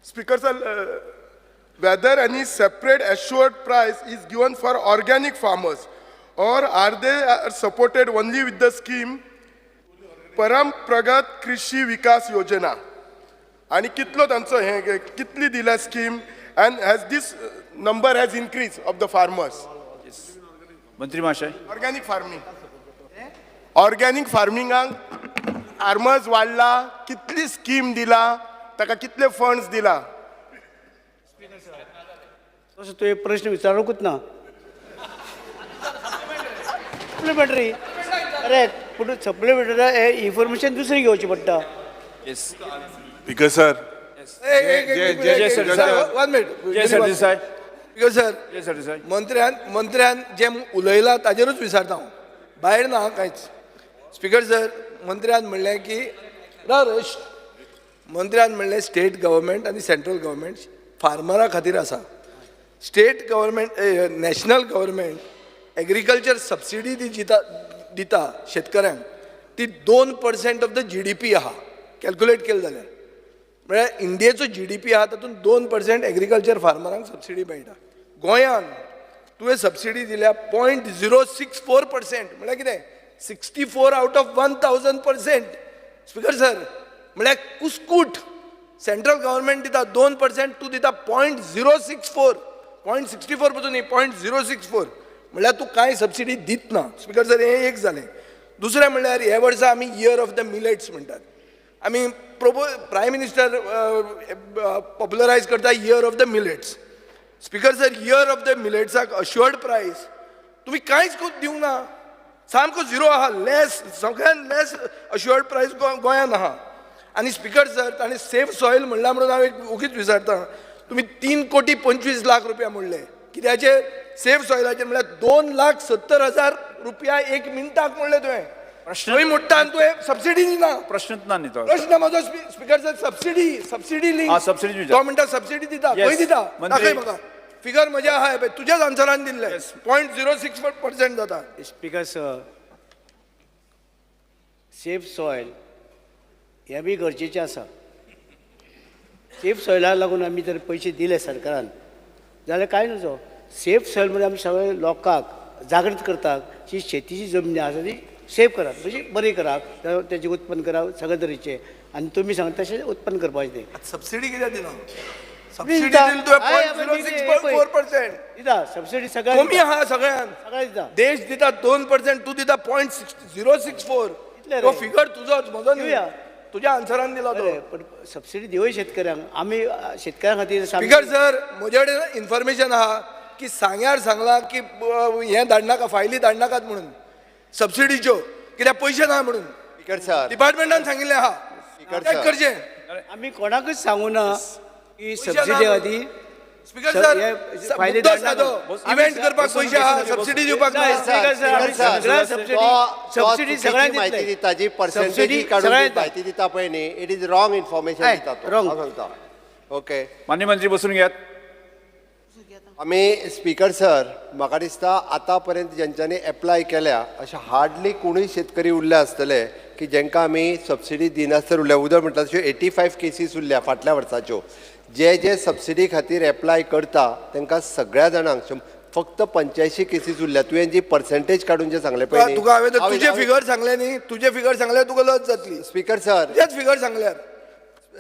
speaker sir whether any separate assured price is given for organic farmers or are they supported only with the scheme Param Pragat Krishi Vikas Yojana आणि कितलो तांचो हे कितली दिला scheme and has this number has increased of the farmers मंत्री महाशय organic फार्मिंगाक farmers वाडला कितली स्कीम दिला ताका कितले फंड्स दिला तसो तुवें प्रश्न विचारूंकूच ना सप्लिमेंटरी अरे पूण सप्लिमेंटरी हे इन्फॉर्मेशन दुसरी घेवची पडटा स्पीकर सर मंत्र्यान जे उलयला ताजेरूच विचारता हांव भायर ना कांयच स्पीकर सर मंत्र्यान म्हणलें की रश मंत्र्यान म्हणलें स्टेट गव्हर्मेंट आनी सेंट्रल गव्हर्मेंट फार्मरा खातीर आसा state government national government agriculture subsidy दिता शेतकऱ्यांक ती 2% ऑफ द GDP आहा कॅल्क्युलेट केलें जाल्यार म्हळ्यार इंडियेचो GDP आहा तातूंत 2% एग्रीकल्चर फार्मरांक सबसिडी मेळटा गोंयान तुवें सबसिडी दिल्या 0.064% म्हळ्यार कितें 64 आउट ऑफ 1000%. स्पीकर सर म्हळ्यार कुस्कूट सेंट्रल गव्हर्मेंट दिता 2% तूं दिता 0.064 0.64 पसून न्ही 0.064 म्हळ्यार तूं कांय सबसिडी दित ना. स्पीकर सर हें एक जालें. दुसरें म्हणल्यार हे वर्सा आमी इयर ऑफ द मिलेट्स म्हणटात. आमी प्रायम मिनिस्टर पॉप्युलरायज करता year of the millets. Speaker sir year of the मिलेट्साक अश्युअर्ड प्रायस तुमी कांयच दिवंक ना. सामको झिरो आहा. लेस सगळ्यान लेस अश्युअर्ड प्रायस गोंयांत आहा. आनी स्पीकर सर ताणें सेफ सॉयल म्हणला म्हणून हांव एक उगीच विचारता. तुमी 3,25,00,000 रुपया म्हणले कित्याचेर सेफ सॉयलाचेर म्हळ्यार 2,70,000 रुपया एक मिनटाक म्हणले तुवें. थंय मोडटा आनी तुवें सबसिडी दिना. प्रश्नच ना न्ही तो. प्रश्न म्हजो स्पीकर सर सबसिडी लिंक तो म्हणटा सबसिडी दिता. खंय दिता दाखय म्हाका. फिगर म्हजे आहा पळय तुज्याच आन्सरान दिल्ले 0.06% जाता. स्पीकर सर सेफ सॉयल हें बी गरजेचें आसा. सेफ सॉयलाक लागून आमी जर पयशे दिले सरकारान जाल्यार कांय नजो. सेफ सॉयल म्हणजे आमी सगळे लोकांक जागृत करतात जी शेतीची जमीन आसा ती सेफ करात म्हणजे बरी करात तेजें उत्पन्न करात सगळे तरेचें. आनी तुमी सांगता तशें उत्पन्न करपाचें तें. सबसिडी कित्याक दिना. सबसिडी दिली तुवें 0.06% दिता. सबसिडी सगळ्यांक कमी आहा सगळ्यांक. सगळ्यांक दिता. देश दिता 2% तूं दिता 0.064. तो फिगर तुजोच म्हजो न्ही. तुज्या आन्सरान दिला तो. पण सबसिडी दिवय शेतकऱ्यांक. आमी शेतकऱ्यां खातीर स्पीकर सर म्हजे कडेन इन्फॉर्मेशन आहा की सांग्यार सांगलां की हें धाडनाका फायली धाडनाकात म्हणून सबसिडीच्यो कित्याक पयशे ना म्हणून. स्पीकर सर डिपार्टमेंटान सांगिल्लें आहा. स्पीकर काय सर करचें. आमी कोणाकच सांगू ना की सबसिडी आहा ती स्पीकर सर, सर हे मुद्दो फायदेदार सादो नाका. इव्हेंट करपाक पयशे आहा सबसिडी दिवपाक नाही, ना स्पीकर सर, आम्ही सगळ्या सबसिडी सगळ्यांक माहिती दितले. दिता जी पर्सेंटेज सबसिडी काढून सगळ्यांक जी दिता. माहिती दिता पळय न्ही इट इज रॉंग इन्फॉर्मेशन हय, दिता तो wrong. हांव सांगता ओके मान्य मंत्री बसून घ्यात. आमी स्पीकर सर म्हाका दिसता आतां पर्यंत ज्यांच्यांनी एप्लाय केल्या अशे हार्डली कोणूय शेतकरी उरले आसतले की जेंकां आमी सबसिडी दिनासतना उरल्या उदक म्हणटा तश्यो 85 केसीस उरल्या फाटल्या वर्साच्यो जे सबसिडी खातीर एप्लाय करता तांकां सगळ्या जाणांक फक्त 85 केसीस उरल्या तुवें जी पर्सेंटेज काडून जे सांगले पळय तुका हांवें तुजे फिगर सांगले न्ही तुजे फिगर सांगल्यार तुका लज जातली स्पीकर सर तुजेच फिगर सांगल्यार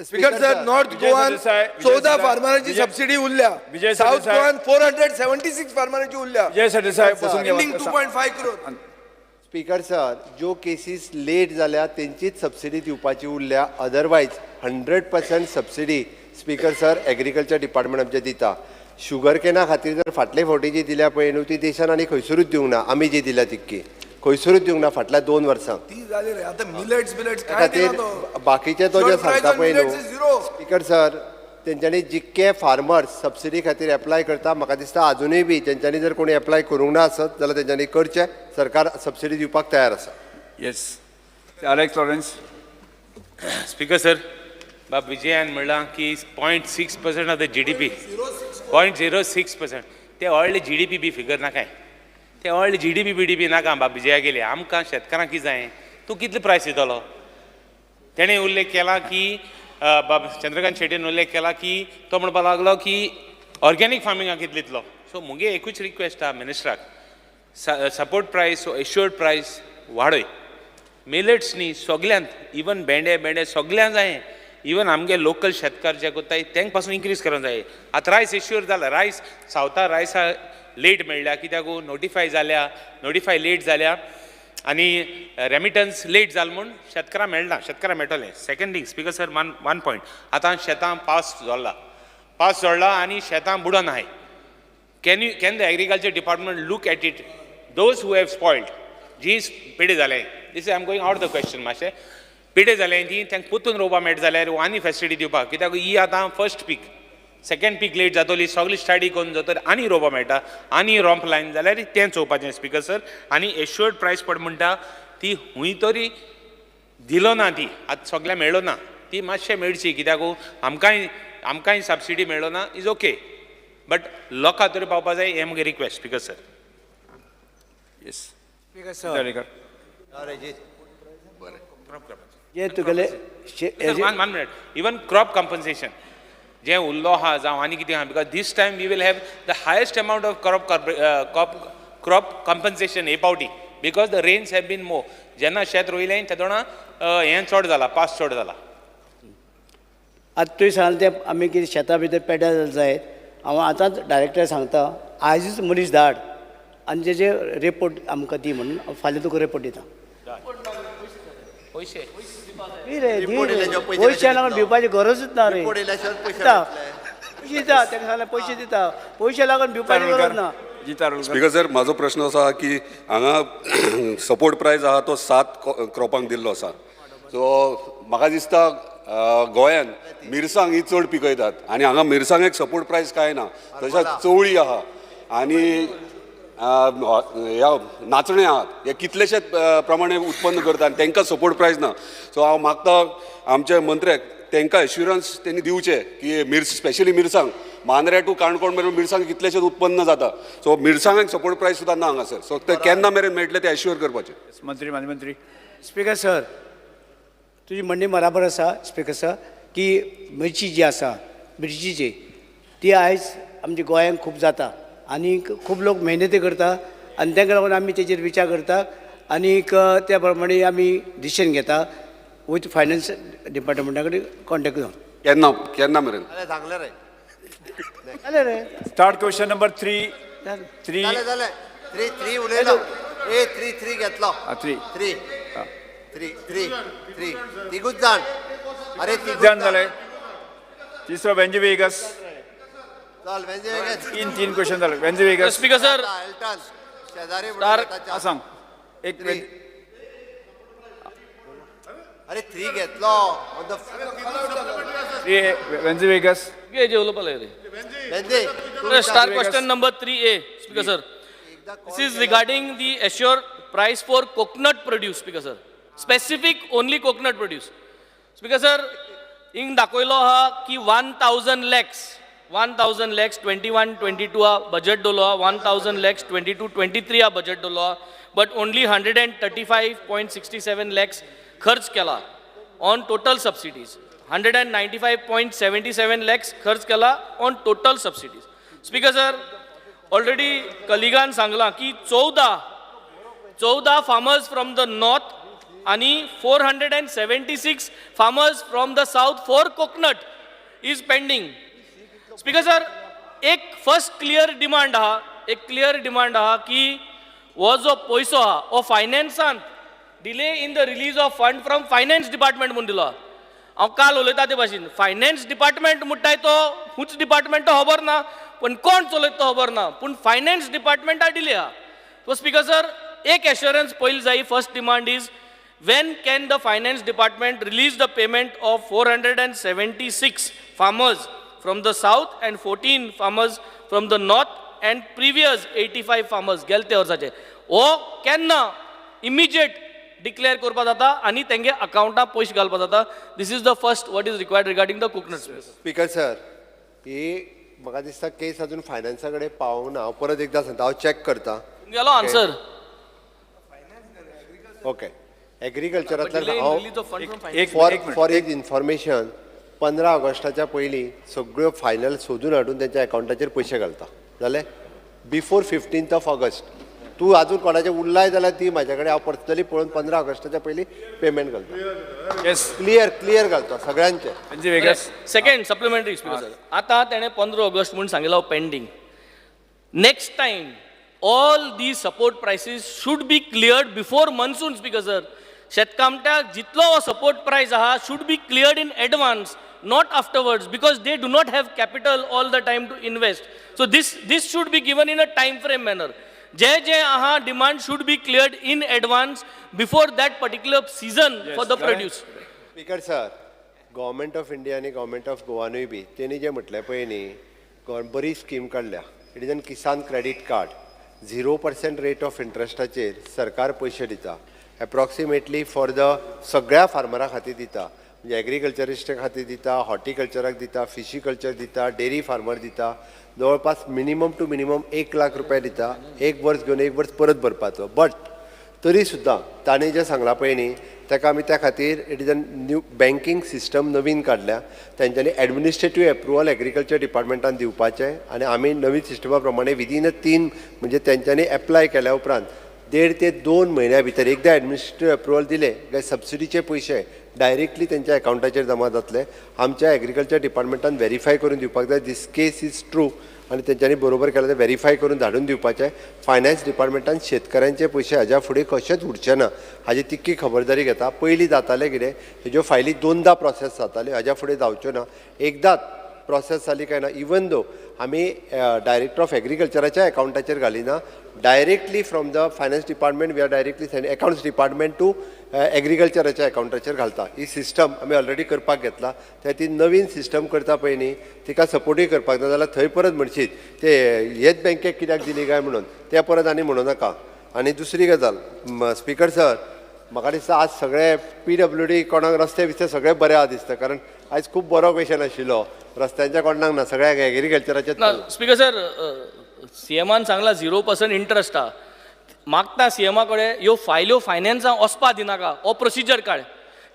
स्पीकर सर नॉर्थ गोवान सरदेसाय, 14 फार्मरांची सबसिडी उरल्या विजय साऊथ सरदेसाय. गोवान 476 फार्मरांची उरल्या विजय सरदेसाय बसून घ्या. Ending 2.5 करोड स्पीकर सर ज्यो केसीस लेट जाल्या तेंचीच सबसिडी दिवपाची उरल्या otherwise 100% subsidy speaker sir agriculture department आमचे दिता शुगर केना खातीर जर फाटले फावटी जी दिल्या पळय न्हू ती देशान आनी खंयसरूच दिवंक ना आमी जी दिल्या तितकी खंयसरूच दिवंक ना फाटल्या 2 वर्सांक ती जाली रे आता मिलेट्स काय खातीर दिना तो बाकीचे तो जे Short price सांगता on पळय millets न्हू is zero. स्पीकर सर तेंच्यांनी जितके फार्मर्स सबसिडी खातीर एप्लाय करता म्हाका दिसता अजुनूय बी तेंच्यांनी जर कोणी एप्लाय करूंक ना आसत जाल्यार तेंच्यांनी करचें सरकार सबसिडी दिवपाक तयार आसा yes Alex Lawrence. Speaker sir बाब विजयान म्हणलां की 0.6% ऑफ द GDP 0.06% ते व्हडले GDP बी फिगर नाकाय ते व्हडले GDP नाका बाब विजया गेले आमकां शेतकारांक कितें जाय तूं कितलो प्रायस दितलो तेणें उल्लेख केला की बाब चंद्रकांत शेट्टीन उल्लेख केला की तो म्हणपाक लागलो की ऑर्गेनीक फार्मिंगाक कितलो दितलो सो मुगे एकूच रिक्वेस्ट आहा मिनिस्टराक सपोर्ट प्रायस एश्युअर्ड प्रायस वाडय मिलेट्स न्ही सगल्यांत इवन भेंडे सगल्यांक जाय इवन आमगे लोकल शेतकार जे कोत्ताय तेंक पासून इन्क्रीज करूंक जाय आतां रायस एश्युअर जाला रायस सावथा रायसा लेट मेळ्ळ्या कित्याक नोटिफाय लेट जाल्या आनी रेमिटन्स लेट जाल म्हूण शेतकारां मेळना शेतकारां मेळटलें second thing speaker sir one point आतां शेतां पावस जोडला आनी शेतां बुडोन आहाय can the agriculture department look at it those who have spoiled जी पिडे जाले this I am going out the question मातशें पिडे जाले ती तांकां पुतून रोवपा मेळटा जाल्यार आनी फेसिलिटी दिवपाक कित्याक ही आतां फर्स्ट पीक सेकंड पीक लेट जातली सगळी स्टडी करून जातर आनी रोवपा मेळटा आनी रॉम्प लायन जाल्यार तें चोवपाचें स्पीकर सर आनी एश्युअर्ड प्रायस पड म्हणटा ती हूंय तरी दिलो ना ती आतां सगळ्यांक मेळ्ळो ना ती मातशें मेळची कित्याक आमकांय सबसिडी मेळ्ळो ना इज ओके बट लोकां तरी पावपा जाय हें म्हगे request speaker sir yes speaker sir जे क्रॉप तुगेले one minute even crop compensation जे उरलो आहा जावं आनी कितें आहा because this time we will have the highest amount of crop compensation हे पावटी because the rains have been more जेन्ना शेत रोयलें तेदोणा हें चड जाला पावस चड जाला आतां तुवें सांगलें तें आमी कितें शेतां भितर पेड्या जायत हांव आतांच डायरेक्टर सांगता आयजूच मनीस धाड आनी तेजे रिपोर्ट आमकां दी म्हणून फाल्यां तुका रिपोर्ट दिता पयशे पयशे लागून भिवपाची गरजूच ना रे दिता पयशे दिता ताका सांगलें पयशे दिता पयशे लागून भिवपाची गरज ना स्पीकर सर म्हाजो प्रश्न असो आहा की हांगा सपोर्ट प्रायस आहा तो 7 क्रॉपांक दिल्लो आसा सो म्हाका दिसता गोंयान मिरसांग ही चड पिकयतात आनी हांगा मिरसांगेक सपोर्ट प्रायस कांय ना तशेंच चवळी आहा आनी ह्या नाचणे आहात हे कितलेशेच प्रमाणे उत्पन्न करता आनी तांकां सपोर्ट प्रायस ना सो हांव मागता आमचे मंत्र्याक तांकां एश्युरन्स तेणी दिवचे की स्पेशली मिरसांग मांद्रे टू काणकोण मेरेन मिरसांग कितलेशेच उत्पन्न जाता सो मिरसांगाक सपोर्ट प्रायस सुद्दां ना हांगासर सो ते केन्ना मेरेन मेळटले ते एश्युअर करपाचे मंत्री मान्य मंत्री. स्पीकर सर तुजी म्हणणी बराबर आसा स्पीकर सर की मिरची जी आसा मिरचीची ती आयज आमच्या गोंयांत खूब जाता आनी खूब लोक मेहनती करता आनी ताका लागून आमी तेजेर विचार करता आनीक त्या प्रमाणे आमी डिसिशन घेता विथ फायनान्स डिपार्टमेंटा कडेन कॉन्टेक्ट घेवन केन्ना मेरेन सांगले रे जालें रे स्टार्ट क्वेश्चन नंबर 3 जालें 3 उलयलो 3 घेतलो 3 तिगूच जाण अरे जाण जाले तिसरो वेंजी वेगस चल वेंजी वेगस 3 क्वेश्चन जाले वेंजी वेगस स्पीकर सर शेजारी सांग एक अरे 3 घेतलो वेंजी वेगस जेवलो पळय रे Start question number 3A, Speaker sir. This is regarding the assured price for coconut produce, Speaker sir. Specific only coconut produce. Speaker sir, in dakoilo ha ki 1,000 lakhs, 21-22 budget dolo, 1,000 lakhs 22-23 budget dolo, but only 135.67 lakhs kharch kela on total subsidies. 195.77 lakhs खर्च केला on total subsidies. Speaker sir, already colleagues सांगला की 14 farmers from the north आणि 476 farmers from the south for coconut is pending. Speaker sir, एक first clear demand हा की वो जो पैसो हा ओ फायनान्सान delay in the release of fund from finance department म्हणून दिलो. हांव काल उलयता ते भाशेन फायनान्स डिपार्टमेंट म्हणटाय तो हुंच डिपार्टमेंट तो खबर ना पण कोण चलयता तो खबर ना पूण फायनान्स डिपार्टमेंटा डिले हा. सो स्पीकर सर, एक एश्योरन्स पयली जाय. First demand is when can the finance department release the payment of 476 farmers from the south and 14 farmers from the north and previous 85 farmers गेलते वर्साचे ओ केन्ना immediate declare करपा जाता आणि तेंगे अकाउंटां पयशे घालपा जाता. This is the first what is required regarding the coconut. Speaker sir, ही म्हाका दिसता केस अजून फायनान्सा कडेन पावूंक ना. हांव परत एकदां सांगता, हांव चॅक करता. गेलो आन्सर. ओके, एग्रीकल्चरांतल्यान फॉर एक इन्फॉर्मेशन 15 ऑगस्टाच्या पयलीं सगळ्यो फायनल सोदून हाडून तेंच्या अकाउंटाचेर पयशे घालता. जालें बिफोर 15 ऑगस्ट. तूं आजून कोणाचें उरलाय जाल्यार ती म्हाजे कडेन हांव पर्सनली पळोवन 15 ऑगस्टाच्या पयलीं पेमेंट घालता. क्लियर घालता सगळ्यांचे. सेकंड सप्लिमेंटरी स्पीकर सर, आतां तेणें 15 ऑगस्ट म्हणून सांगिल्लो pending. Next time all these support prices should be cleared before monsoon, Speaker sir. शेतकामत्याक जितलो support price आहा should be cleared in advance, not afterwards, because they do not have capital all the time to invest. So this should be given in a time frame manner. जे आहा demand should be cleared in advance before that particular season for the produce. Speaker sir, government of India आणि government of गोवानूय बी तेणी जे म्हटलें पळय न्ही, बरी स्कीम काडल्या. It is an Kisan credit card. 0% rate of इंट्रस्टाचेर सरकार पयशे दिता. एप्रॉक्सिमेटली फॉर द सगळ्या फार्मरां खातीर दिता. म्हणजे एग्रीकल्चरिस्टा खातीर दिता, हॉर्टिकल्चराक दिता, फिशिकल्चर दिता, डेरी फार्मर दिता. जवळपास मिनिमम टू मिनिमम 1 लाख रुपया दिता. 1 वर्स घेवन 1 वर्स परत भरपाचो. बट तरी सुद्दां ताणें जें सांगलां पळय न्ही, ताका आमी त्या खातीर it is a new banking system नवीन काडल्या. तांच्यांनी एडमिनिस्ट्रेटीव एप्रुवल एग्रीकल्चर डिपार्टमेंटान दिवपाचें आनी आमी नवीन सिस्टमा प्रमाणे विदीन 3 म्हणजे तांच्यांनी एप्लाय केल्या उपरांत 1.5 ते 2 म्हयन्या भितर एकदां एडमिनिस्ट्रेटीव एप्रुवल दिले काय सबसिडीचे पयशे डायरेक्टली तेंच्या अकाउंटाचेर जमा जातले. आमच्या एग्रीकल्चर डिपार्टमेंटान व्हेरीफाय करून दिवपाक जाय दीस केस इज ट्रू आनी तेंच्यांनी बरोबर केलें तें व्हेरीफाय करून धाडून दिवपाचें. फायनान्स डिपार्टमेंटान शेतकऱ्यांचे पयशे हाज्या फुडें कशेंच उरचे ना हाजी तिक्की खबरदारी घेता. पयलीं जातालें कितें, हेज्यो फायली 2दा प्रोसेस जाताल्यो, हाज्या फुडें जावच्यो ना. एकदांच प्रोसेस जाली काय ना. इवन दो आमी डायरेक्टर ऑफ एग्रीकल्चराच्या अकाउंटाचेर घालिना, directly from the finance department we are directly sending accounts department to एग्रीकल्चराच्या अकाउंटाचेर घालता. ही सिस्टम आमी ऑलरेडी करपाक घेतला. त्या ती नवीन सिस्टम करता पळय न्ही, तिका सपोर्टूय करपाक जाय जाल्यार थंय परत म्हणशीत ते हेच बँकेक कित्याक दिली काय म्हणून ते परत आनी म्हणूं नाका. आनी दुसरी गजाल स्पीकर सर, म्हाका दिसता आज सगळे PWD कोणाक रस्ते बिस्ते सगळे बरे आहा दिसता. कारण आयज खूब बरो क्वेश्चन आशिल्लो, रस्त्यांच्या कोणाक ना, सगळ्याक एग्रीकल्चराचे. स्पीकर सर, सीएमान सांगला 0% इंट्रस्ट हा. मागता सीएमा कडेन ह्यो फायल्यो फायनान्सां वचपा दिनाका. हो प्रोसिजर काड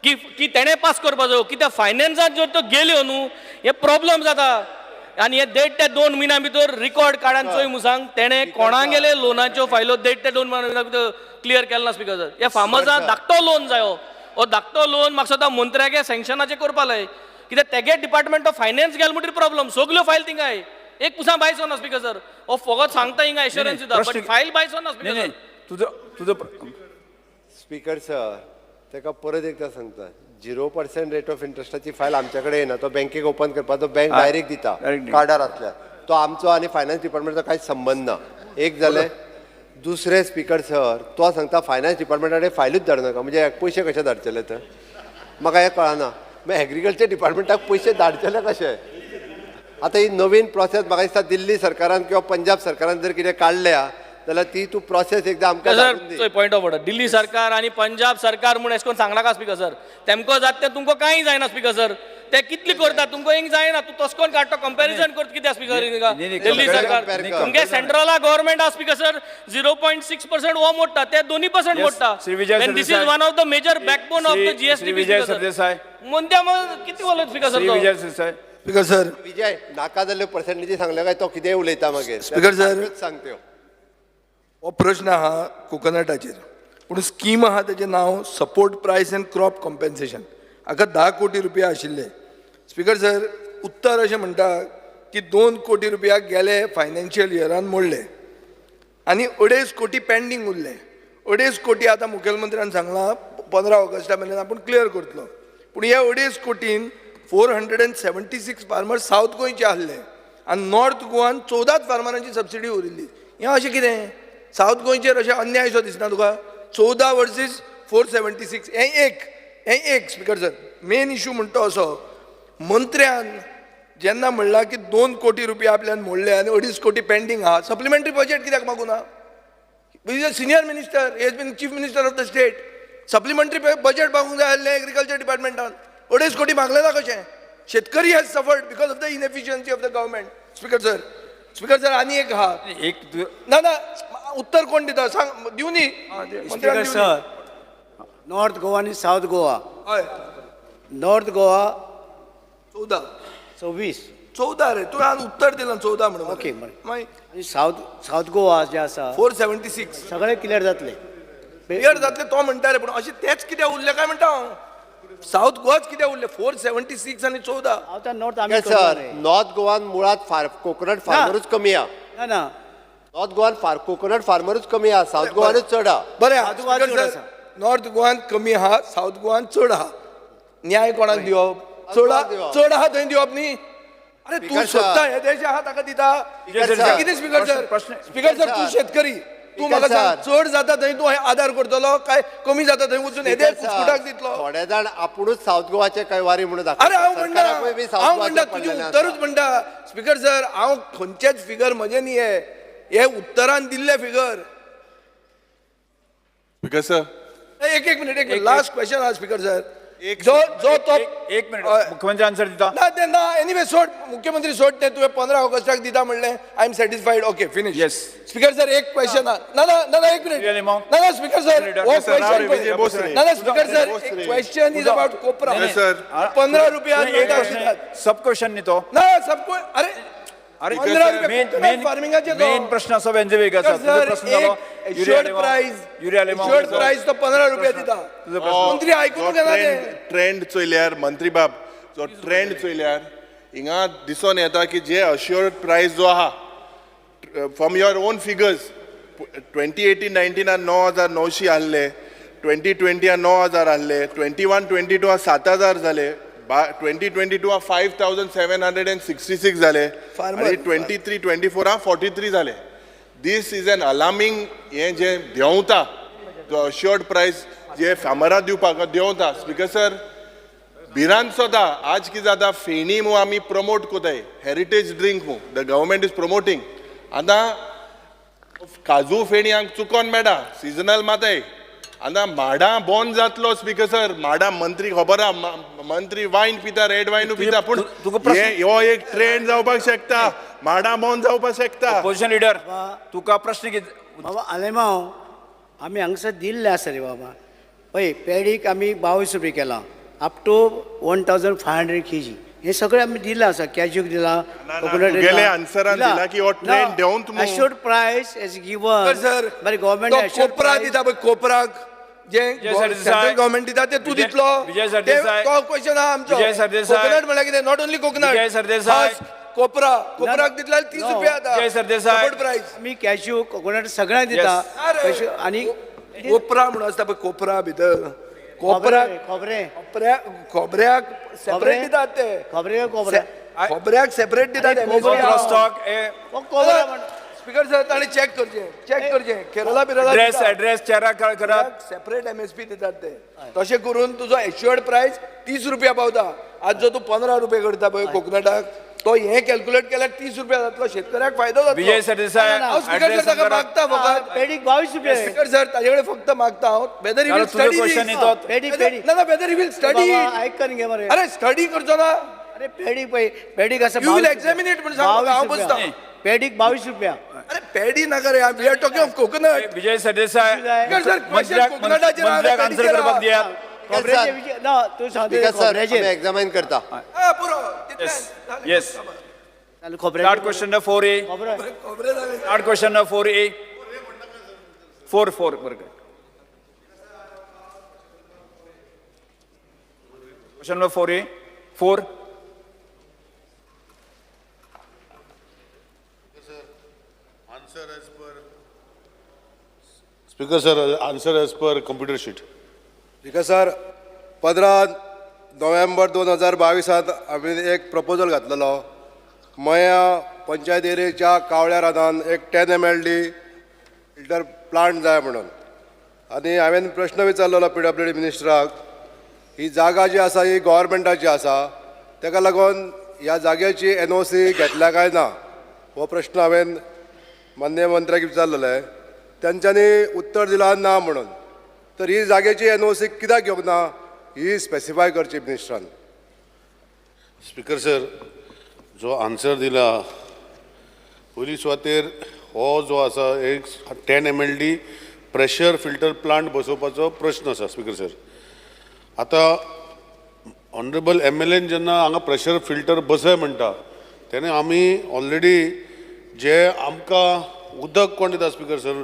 की तेणें पास करपा जायो. कित्याक फायनान्सांत ज्यो त्यो गेल्यो न्हू, हे प्रॉब्लेम जाता. आनी हे 1.5 ते 2 म्हयन्या भितर रिकॉर्ड काडान चोय म्हणून सांग. तेणें कोणाक गेले लोनाच्यो फायल्यो 1.5 ते 2 म्हयन्या भितर क्लियर केलो ना. स्पीकर सर, ह्या फार्मर्सांक धाकटो लोन जायो. हो धाकटो लोन म्हाका सद्दां मंत्र्यागे सँक्शनाचें करपा लाय. कित्याक तेगे डिपार्टमेंट ऑफ फायनान्स गेलो म्हणटरी प्रॉब्लेम. सगल्यो फायल थिंगाय. एक पुसा भायचो ना. स्पीकर सर, हो फकत सांगता हिंगा एश्युरन्स दिता, बट फायल भायचो ना. स्पीकर सर, तुझं स्पीकर सर, ताका परत एकदां सांगता, 0% रेट ऑफ इंट्रस्टाची फायल आमच्या कडेन येना. तो बँकेक ओपन करपाक तो बँक डायरेक्ट दिता कार्डार आसल्यार. तो आमचो आनी फायनान्स डिपार्टमेंटाचो कांयच संबंद ना. एक जालें. दुसरें स्पीकर सर, तो सांगता फायनान्स डिपार्टमेंटा कडेन फायलूच धाडूं नाका. म्हणजे पयशे कशे धाडचेले तर म्हाका हें कळना. मागीर एग्रीकल्चर डिपार्टमेंटाक पयशे धाडचेले कशे? आतां ही नवीन प्रोसेस म्हाका दिसता दिल्ली सरकारान किंवा पंजाब सरकारान जर कितें काडल्या जाल्यार ती तूं प्रोसेस एकदां आमकां धाडून दी. Sir point of order Delhi सरकार आणि पंजाब सरकार म्हणून अशें करून सांगनाका स्पीकर सर तेमको जात तें तुमकां कांय जायना स्पीकर सर ते कितली करता तुमकां एक जायना तूं तशें करून काडटा कंपॅरिजन करता कित्याक स्पीकर दिल्ली सरकार तुमगे सेंट्रला गव्हर्नमेंट आहा स्पीकर सर 0.6% हो मोडटा ते 2% मोडटा this is one of the major backbone of the GST Vijay Sardesai म्हणत्या मग किती उलयता speaker sir Vijay Sardesai speaker sir Vijay नाका जाल्ले पर्सेंटेजी सांगले काय तो कितेंय उलयता मागीर स्पीकर सर सांगत्यो हो प्रश्न आहा कोकोनटाचेर पूण स्कीम आहा तेजें नांव सपोर्ट प्रायस एंड क्रॉप कॉम्पेन्सेशन हाका 10 कोटी रुपया आशिल्ले स्पीकर सर उत्तर अशें म्हणटा की 2 कोटी रुपया गेले फायनान्शियल इयरान मोडले आनी 2.5 कोटी पेंडींग उरले 2.5 कोटी आतां मुखेलमंत्र्यान सांगलां 15 ऑगस्टा मेरेन आपूण क्लियर करतलो पूण ह्या 2.5 कोटीन 476 फार्मर सावथ गोंयचे आहले आनी नॉर्थ गोवान 14 फार्मरांची सबसिडी उरिल्ली हें अशें कितें सावथ गोंयचेर अशें अन्याय सो दिसना तुका 14 वर्सीस 476 हें एक स्पीकर सर मेन इशू म्हणटा असो मंत्र्यान जेन्ना म्हणलां की 2 कोटी रुपया आपल्यान मोडले आनी 2.5 कोटी पेंडींग आहा सप्लिमेंटरी बजेट कित्याक मागूना is a senior minister has been chief minister of the state supplementary budget मागूंक जाय आसलें एग्रीकल्चर डिपार्टमेंटान 2.5 कोटी मागले ना कशें शेतकरी has suffered because of the inefficiency of the government speaker sir आनी एक आहा ना उत्तर कोण दिता सांग दिवनी स्पीकर सर नॉर्थ गोवा आणि साऊथ गोवा हय नॉर्थ गोवा 14 रे तू हांवें उत्तर दिलां 14 म्हणून ओके मागीर आणि साऊथ गोवा जे आसा 476 सगळे क्लियर जातले क्लियर जातले तो म्हणटा रे पूण अशें तेच कित्याक उरले काय म्हणटा हांव साऊथ गोवाच कित्याक उरले 476 आनी 14 आता नॉर्थ आमी सर नॉर्थ गोवान मुळात कोकोनट फार्मरूच कमी आहा ना नॉर्थ गोवान कोकोनट फार्मरूच कमी आहा साऊथ गोवानूच चड आहा बरें नॉर्थ गोवान कमी आहा साऊथ गोवान चड आहा न्याय कोणाक दिवप चड आहा थंय दिवप न्ही अरे तू स्वता हे देश आहा ताका दिता कितें स्पीकर सर तू शेतकरी तू म्हाका सांग चड जाता थंय तूं आदार करतलो काय कमी जाता थंय वचून हे देश कुस्कुटाक दितलो थोडे जाण आपुणूच साऊथ गोवाचे कैवारी म्हणून अरे हांव म्हणटा तुजें उत्तरूच म्हणटा स्पीकर सर हांव खंयचेच फिगर म्हजे न्ही हे उत्तरान दिल्ले फिगर स्पीकर सर एक मिनिट लास्ट क्वेश्चन आहा स्पीकर सर जो तो एक मिनिट मुख्यमंत्री आन्सर दिता ना एनिवे सोड मुख्यमंत्री सोड ते तुवें 15 ऑगस्टाक दिता म्हणलें I am satisfied okay finish yes speaker sir एक क्वेश्चन ना एक मिनिट ना स्पीकर सर वो क्वेश्चन ना speaker sir question is about कोपरा 15 रुपया सब क्वेश्चन न्ही तो ना सबको अरे अरे 15 रुपया फार्मिंगाचे मेन प्रश्न असो वेंजे वेग आसा तुजो प्रश्न जालो शॉर्ट प्राइस तो 15 रुपया दिता मंत्री आयकून घेना ते ट्रेंड चोयल्यार मंत्री बाब जो ट्रेंड चोयल्यार हिंगा दिसून येता की जे अश्योर्ड प्राइस जो आहा फ्रॉम युअर ओन फिगर्स 2018-19 9,900 आहले 2020 9,000 आहले 21-22 7,000 जाले 2022 5,766 जाले आणि 23-24 43 जाले दीस इज एन अलार्मिंग हे जे देंवता जो अश्योर्ड प्राइस जे फार्मराक दिवपाक देंवता स्पीकर सर भिरांत सोदा आज कितें जाता फेणी मू आमी प्रमोट कोताय हेरिटेज ड्रिंक मू द गव्हर्मेंट इज प्रमोटींग आतां काजू फेणी हांगा चुकोन मेळटा सिजनल माताय आतां माडा बंद जातलो स्पीकर सर माडा मंत्री खबर आहा मंत्री वायन पिता रेड वायन पिता पूण हो एक ट्रेंड जावपाक शकता माडा बंद जावपाक शकता पोजिशन लिडर तुका प्रश्न कितें बाबा आलेमांव आमी हांगसर दिल्ले आसा रे बाबा पळय पेडीक आमी 22 रुपये केला अप टू 1,500 kg हे सगळे आमी दिला आसा कॅज्यूक दिला कोकोनट गेले आन्सरान दिला की हो ट्रेंड देंवत मू assured price is given sir बरे गव्हर्नमेंट कोपरा दिता पळय कोपराक जे सेंट्रल गव्हर्नमेंट दिता ते तू दितलो तो क्वेश्चन आहा आमचो कोकोनट म्हळ्यार कितें नॉट ओन्ली कोकोनट कोपराक दितल्यार 30 रुपया आता सपोर्ट प्राइस आमी कॅज्यू कोकोनट सगळ्यांक दिता आनी कोपरा म्हणून आसता पळय कोपरा भितर खोबऱ्याक सेपरेट दितात ते खोबऱ्याक सेपरेट दितात स्पीकर सर ताणें चॅक करचें केरला बिरला एड्रेस चेरा करात सेपरेट MSP दितात ते तशें करून तुजो एश्युअर्ड प्राइस 30 रुपया पावता आज जो तूं 15 रुपया करता पळय कोकोनटाक तो हे कॅल्क्युलेट केल्यार 30 रुपया जातलो, शेतकऱ्याक फायदो जातलो. विजय सरदेसाय हांव स्पीकर address सर ताका करा. मागता फकत पेडीक 22 रुपये. स्पीकर सर ताजे कडेन फक्त मागता हांव वेदर जाल्यार तुजो question येतो. ना ना वेदर ही विल स्टडी. बाबा, ऐक करून घे मरे. अरे स्टडी करचो ना. अरे पेडीक पळय, पेडीक असं You will 22 examine it म्हणून सांग म्हाका, हांव 22 बसता. रुपया. पेडीक 22 रुपया. अरे पेडी नाका रे, we are talking of coconut. Vijay Sardesai speaker sir मंत्र्याक कोकोनटाचेर आन्सर करपाक दियात. खोबऱ्याचे विजय ना तू सांगतो स्पीकर सर खोबऱ्याचे. आम्ही एक्झामाइन करता. पुरो येस चालू स्टार्ट खोबऱ्याचे. Question number 4A. खोबरं. Start question number 4A. 4 बरं. Question number 4A. 4. Speaker sir, answer as per computer sheet. Speaker sir 15 November 2022 आम्ही एक प्रपोजल घातलेलो मया पंचायत एरियेच्या कावळ्या रानान एक 10 mld फिल्टर प्लांट जाय म्हणून. आनी हांवें प्रश्न विचारलेलो PWD मिनिस्टराक, ही जागा जी आसा ही गव्हर्मेंटाची आसा, ताका लागून ह्या जाग्याची NOC घेतल्या काय ना हो प्रश्न हांवें माननीय मंत्र्याक विचारलेले. त्यांच्यानी उत्तर दिलां ना म्हणून. तर ही जागेची NOC कित्याक घेवंक ना ही स्पेसिफाय करची मिनिस्टरान. स्पीकर सर, जो आन्सर दिला पयली सुवातेर हो जो आसा एक 10 mld प्रेशर फिल्टर प्लांट बसोवपाचो प्रश्न आसा. स्पीकर सर, आतां ऑनरेबल MLA जेन्ना हांगा प्रेशर फिल्टर बसय म्हणटा तेन्ना आमी ऑलरेडी जे आमकां उदक कोण दिता speaker sir,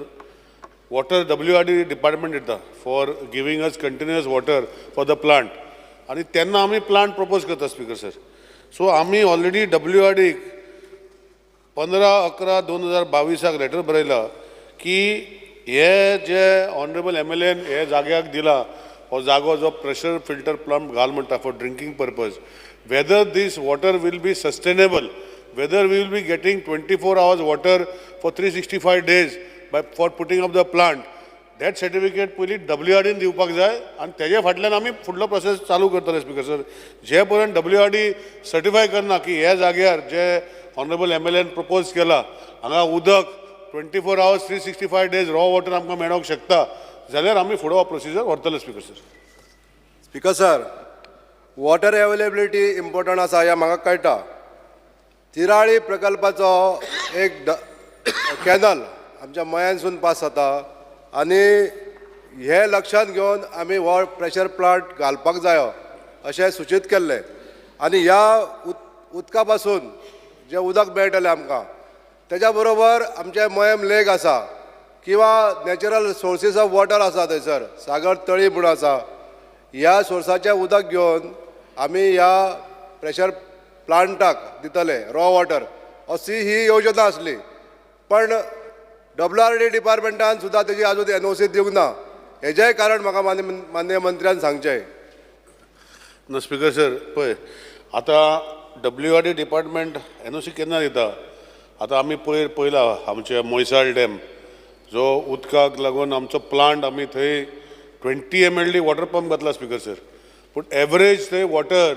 water WRD department दिता for giving us continuous water for the plant. आनी तेन्ना आमी प्लांट प्रपोज करता स्पीकर सर. सो आमी ऑलरेडी WRD 15/11/2022 लेटर बरयला की हे जे ऑनरेबल MLA हे जाग्याक दिला हो जागो जो प्रेशर फिल्टर प्लांट घाल म्हणटा for drinking purpose, whether this water will be sustainable, whether we will be getting 24 hours water for 365 days for putting up the plant, that certificate पयली WRD दिवपाक जाय आनी तेजे फाटल्यान आमी फुडलो प्रोसेस चालू करतले. स्पीकर सर, जे पर्यंत WRD सर्टिफाय करना की ह्या जाग्यार जे ऑनरेबल MLA प्रपोज केला हांगा उदक 24 hours 365 days रॉ वॉटर आमकां मेळोंक शकता जाल्यार आमी फुडो हो प्रोसिजर व्हरतले. Speaker sir. Speaker sir, water availability important आसा हें म्हाका कळटा. तिराळी प्रकल्पाचो एक कॅनल आमच्या मयांसून पास जाता आनी हे लक्षात घेवन आमी हो प्रेशर प्लांट घालपाक जायो अशें सुचित केल्लें. आनी ह्या उदका पासून जें उदक मेळटलें आमकां तेज्या बरोबर आमचे मयम लेक आसा किंवा नॅचरल सोर्सीस ऑफ वॉटर आसा थंयसर, सागर तळी म्हूण आसा. ह्या सोर्साचें उदक घेवन आमी ह्या प्रेशर प्लांटाक दितले रॉ वॉटर अशी ही योजना आसली. पण WRD डिपार्टमेंटान सुद्दां तेजी आजून NOC दिवंक ना. हेजेंय कारण म्हाका माननीय मंत्र्यान सांगचें. ना स्पीकर सर, पळय आतां WRD डिपार्टमेंट NOC केन्ना दिता. आतां आमी पळयला आमचे मोयसाळ डॅम जो उदकाक लागून आमचो प्लांट आमी थंय 20 mld वॉटर पंप घातला. स्पीकर सर, पूण एवरेज थंय वॉटर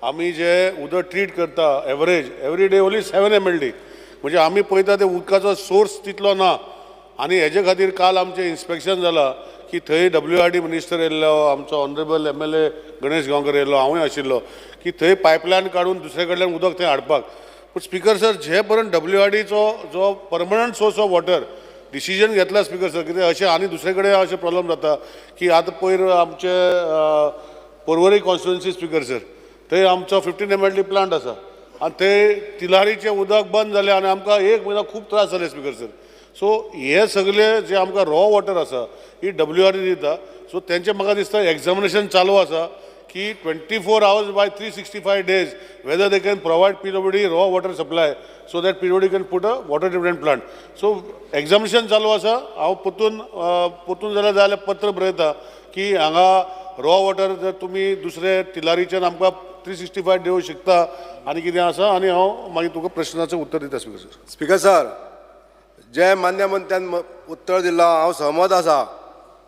आमी जे उदक ट्रीट करता average every day only 7 mld. म्हणजे आमी पळयता ते उदकाचो सोर्स तितलो ना. आनी हेजे खातीर काल आमचें इन्स्पेक्शन जालां की थंय WRD मिनिस्टर येयल्लो, आमचो ऑनरेबल MLA गणेश गांवकर येयल्लो, हांवूय आशिल्लो की थंय पायपलायन काडून दुसरे कडल्यान उदक थंय हाडपाक. पूण स्पीकर सर, जे पर्यंत WRDचो जो permanent source of water decision घेतला स्पीकर सर, कितें अशें आनी दुसरे कडेन अशें प्रॉब्लम जाता की आतां पयर आमचे पर्वरी कॉन्स्टिट्युएन्सी स्पीकर सर, थंय आमचो 15 mld प्लांट आसा आनी थंय तिलारीचें उदक बंद जालें आनी आमकां एक म्हयनो खूब त्रास जाले स्पीकर सर. सो हे सगळे जे आमकां रॉ वॉटर आसा ही WRD दिता. सो तेंचें म्हाका दिसता एग्जामिनेशन चालू आसा की 24 hours by 365 days whether they can provide PWD raw water supply so that PWD can put a water treatment plant. So examination चालू आसा. हांव परतून जाल्यार पत्र बरयता की हांगा रॉ वॉटर जर तुमी दुसरे तिलारीच्यान आमकां 365 दिवंक शकता आनी कितें आसा. आनी हांव मागीर तुका प्रश्नाचें उत्तर दिता. Speaker sir. स्पीकर सर, जे मान्य मंत्र्यान उत्तर दिलां हांव सहमत आसा.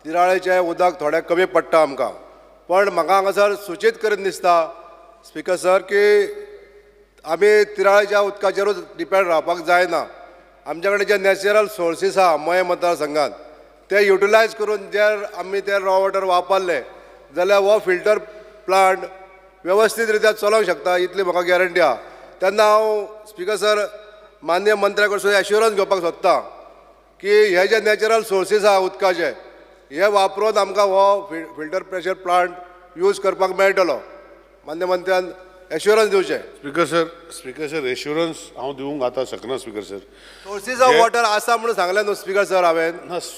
तिराळेचें उदक थोडें कमी पडटा आमकां. पण म्हाका हांगासर सूचित करून दिसता स्पीकर सर की आमी तिराळेच्या उदकाचेरूच डिपेंड रावपाक जायना. आमचे कडेन जे नॅचरल सोर्सीस आहा मये मतदारसंघात ते युटिलायज करून जर आमी ते रॉ वॉटर वापरले जाल्यार हो फिल्टर प्लांट वेवस्थीत रित्या चलोवंक शकता इतली म्हाका गॅरंटी आहा. तेन्ना हांव स्पिकर सर माननीय मंत्र्या कडसून एश्युरन्स घेवपाक सोदतां की हे जे नॅचरल सोर्सीस आहा उदकाचे हे वापरून आमकां हो फिल्टर प्रेशर प्लांट यूज करपाक मेळटलो. मान्य मंत्र्यान एश्युरन्स दिवचे. स्पीकर सर एश्युरन्स हांव दिवंक आतां शकना speaker sir. Sources of water आसा म्हणून सांगलें न्हू स्पीकर सर हांवें.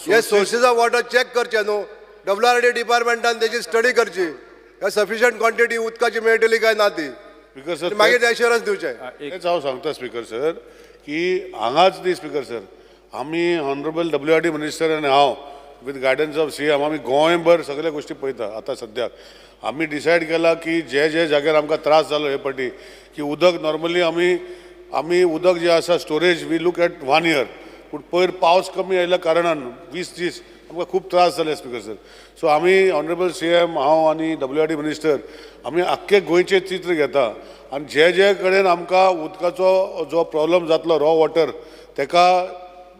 हे सोर्सीस ऑफ वॉटर चॅक करचे न्हू. WRD डिपार्टमेंटान तेची स्टडी करची. हे सफिशियंट क्वॉन्टिटी उदकाची मेळटली काय ना ती. स्पीकर सर मागीर एश्युरन्स दिवचे. तेच हांव सांगता स्पीकर सर की हांगाच न्ही स्पीकर सर आमी ऑनरेबल WRD मिनिस्टर आनी हांव विथ गायडन्स ऑफ CM आमी गोंयभर सगळे गोश्टी पळयता. आतां सद्याक आमी डिसायड केला की जे जाग्यार आमकां त्रास जालो हे फाटी की उदक नॉर्मली आमी उदक जे आसा storage we look at 1 year पूण पयर पावस कमी आयिल्ल्या कारणान 20 दीस आमकां खूब त्रास जाले स्पीकर सर. सो आमी ऑनरेबल CM हांव आनी WRD मिनिस्टर आमी आख्खे गोंयचें चित्र घेता आनी जे कडेन आमकां उदकाचो जो प्रॉब्लम जातलो रॉ वॉटर तेका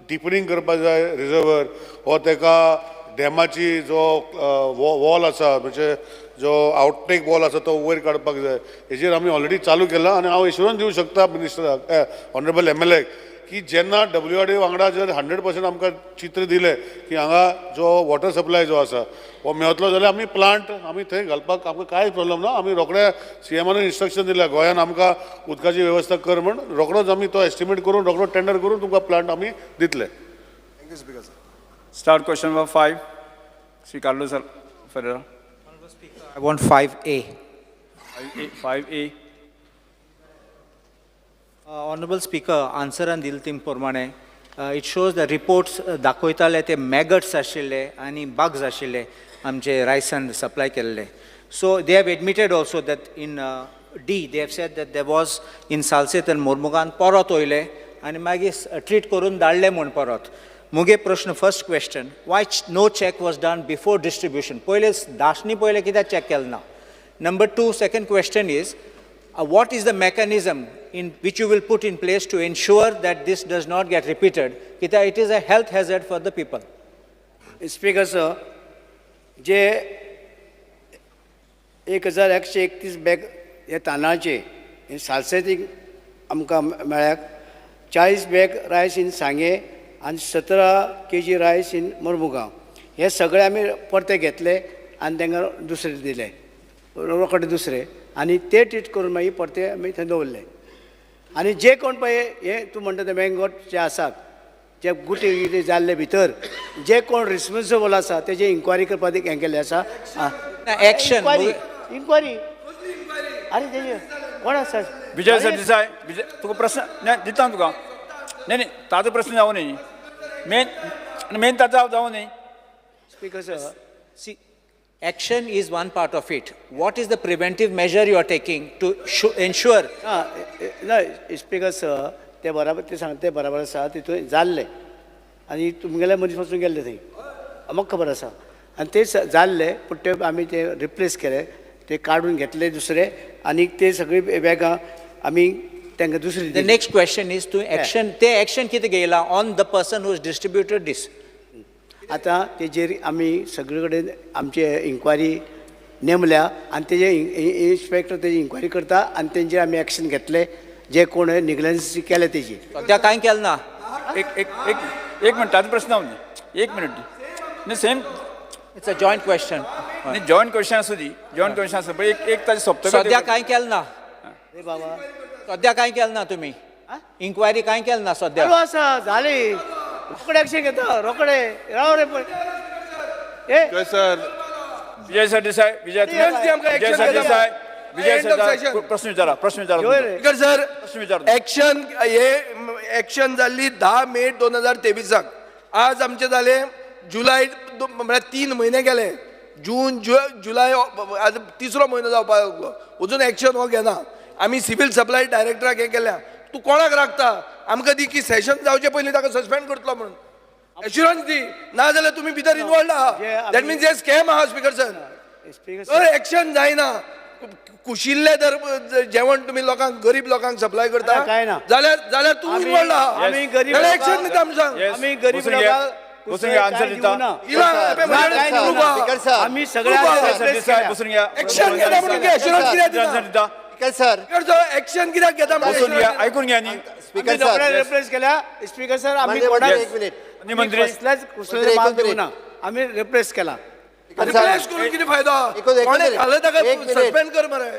डिपनिंग करपाक जाय रिजर्वर हो तेका डॅमाची जो वॉल आसा म्हणजे जो आउटटेक वॉल आसा तो वयर काडपाक जाय. हेजेर आमी ऑलरेडी चालू केला आनी हांव एश्युरन्स दिवंक शकता मिनिस्टर ऑनरेबल MLA की जेन्ना WRD वांगडा जर 100% आमकां चित्र दिलें की हांगा जो वॉटर सप्लाय जो आसा हो मेळटलो जाल्यार आमी प्लांट आमी थंय घालपाक आमकां कांय प्रॉब्लम ना. आमी रोखड्या CMान इन्स्ट्रक्शन दिल्या गोंयान आमकां उदकाची वेवस्था कर म्हण. रोखडोच आमी तो एस्टिमेट करून रोखडो टेंडर करून तुमकां प्लांट आमी दितले. Thank you speaker sir. Start question number 5. Sri Carlos Ferreira. I want 5A. 5A. Honorable Speaker, answeran दिल तीम प्रमाणे it shows the reports दाखयताले ते maggots आशिल्ले आनी bugs आशिल्ले आमचे रायसान सप्लाय केल्ले. So they have admitted also that in D they have said that there was in Salset and Mormugan परत वयले आनी मागीर ट्रीट करून धाडले म्हूण परत. मुगे प्रश्न first question why no check was done before distribution? पहिले दाशनी पहिले कित्याक चेक केलें ना? Number 2, second question is what is the mechanism in which you will put in place to ensure that this does not get repeated? Kityaq it is a health hazard for the people. Speaker sir जे 1131 bag हे तांदळाचे हे सालसेतीक आमकां मेळ्ळ्याक 40 bag रायस in सांगे आनी 17 kg रायस in Mormugao हे सगळे आमी परते घेतले आनी तांकां दुसरे दिले रोकडे दुसरे आनी ते ट्रीट करून मागीर परते आमी थंय दवरले. आनी जे कोण पळय हे तूं म्हणटा ते मँगोट जे आसात जे गुटे जाल्ले भितर जे कोण रिस्पॉन्सिबल आसा तेजे इन्क्वायरी करपाक हें केल्लें आसा. Action. इन्क्वायरी अरे तेजे कोण आसा? विजय सरदेसाय तुका प्रश्न नाही दिता तुका नाही ताजो प्रश्न जावं न्ही मेन ताजो जावं न्ही. Speaker sir See, action is one part of it. What is the preventive measure you are taking to ensure? ना स्पीकर सर ते बराबर ते सांगता ते बराबर आसा तितून जाल्ले आनी तुमगेले मनीस वचून गेल्ले थंय म्हाका खबर आसा आनी ते जाल्ले पूण ते आमी ते रिप्लेस केले ते काडून घेतले दुसरे आनी ते सगळी बॅगां आमी तांकां दुसरी The next question is to action. ते action कितें घेयला on the person who has distributed this? आतां तेजेर आमी सगळे कडेन आमचे इन्क्वायरी नेमल्या आनी तेजे इन्स्पेक्टर तेजी इन्क्वायरी करता आनी तेंचेर आमी एक्शन घेतले जे कोण निग्लन्स केले तेजी. सद्या कांय केलें ना. एक मिनट ताजो प्रश्न जावं न्ही 1 मिनट न्ही same It's a joint question. न्ही जॉयंट क्वेश्चन आसूं दी जॉयंट क्वेश्चन आसूं पण एक ताजें सोंपतकच सद्या कांय केलें ना. रे बाबा सद्या कांय केलें ना तुमी. इन्क्वायरी कांय केलें ना सद्या. चालू आसा जाली रोकडे एक्शन घेता रोकडे राव रे पण ए सर विजय सरदेसाय विजय सरदेसाय प्रश्न विचारा स्पीकर सर एक्शन जाल्ली 10 मे 2023 आज आमचे जाले जुलय म्हळ्यार 3 म्हयने गेले. जून जुलय आज 3रो म्हयनो जावपाक लागलो अजून एक्शन हो घेना. आमी सिव्हील सप्लाय डायरेक्टराक हें केल्या तूं कोणाक राखता आमकां दी की सेशन जावचे पयलीं ताका सस्पेंड करतलो म्हणून एश्युरन्स दी ना जाल्यार तुमी भितर इनवॉल्ड आहा. दॅट मिन्स हे स्कॅम आहा स्पीकर सर. एक्शन जायना कुशिल्ले जर जेवण तुम्ही लोकांक गरीब लोकांक सप्लाय करता काय ना. जाल्यार जाल्यार तू इन्वॉल्ड आहा आम्ही गरीब जाल्यार लोकांक- एक्शन दिता आमी सांग आम्ही गरीब बसून घ्या. लोकांक बसून घ्या, answer दिता. आम्ही सगळ्या बसून घ्या. एक्शन घेता म्हणून ॲश्युरन्स कित्याक Answer दिता दिता. स्पीकर सर एक्शन कित्याक घेता बसून घ्या, ऐकून घ्या नी. स्पीकर सर रिप्लेस केल्या स्पीकर सर आम्ही मान्य कोणाक- मंत्री, एक मिनिट आणि मंत्री कसल्याच कुसलेले मंत्री, माल एक मिनिट. देऊ ना आम्ही रिप्लेस केला स्पीकर सर रिप्लेस करून किती फायदा एकूच- एकूच कोणे मिनिट. घालत ताका एक मिनिट. सस्पेंड कर मरे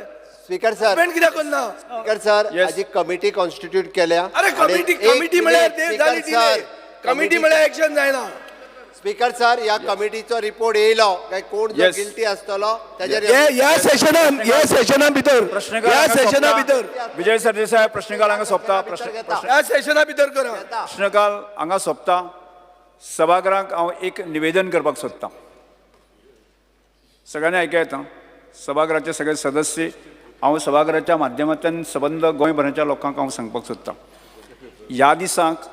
स्पीकर सर सस्पेंड कित्याक करना स्पीकर सर Yes. हाजी कमिटी कॉन्स्टिट्यूट केल्या अरे कमिटी आणि एक कमिटी म्हळ्यार मिनिट, ते स्पीकर जाली सर, ती कमिटी म्हळ्यार एक्शन जायना स्पीकर सर या कमिटीचो रिपोर्ट येयलो काय कोण जो Yes. गिल्टी आसतलो त्याचेर ह्या सेशना भितर प्रश्नकाळ ह्या हांगा सेशना सोंपता. भितर विजय सरदेसाय प्रश्नकाळ हांगा सोंपता. ह्या सेशना भितर करा प्रश्नकाळ हांगा सोंपता. सभागृहाक हांव एक निवेदन करपाक सोदतां. सगळ्यांनी आयका येता. सभागृहाचे सगळे सदस्य हांव सभागृहाच्या माध्यमांतल्यान सबंद गोंयभराच्या लोकांक हांव सांगपाक सोदतां. ह्या दिसाक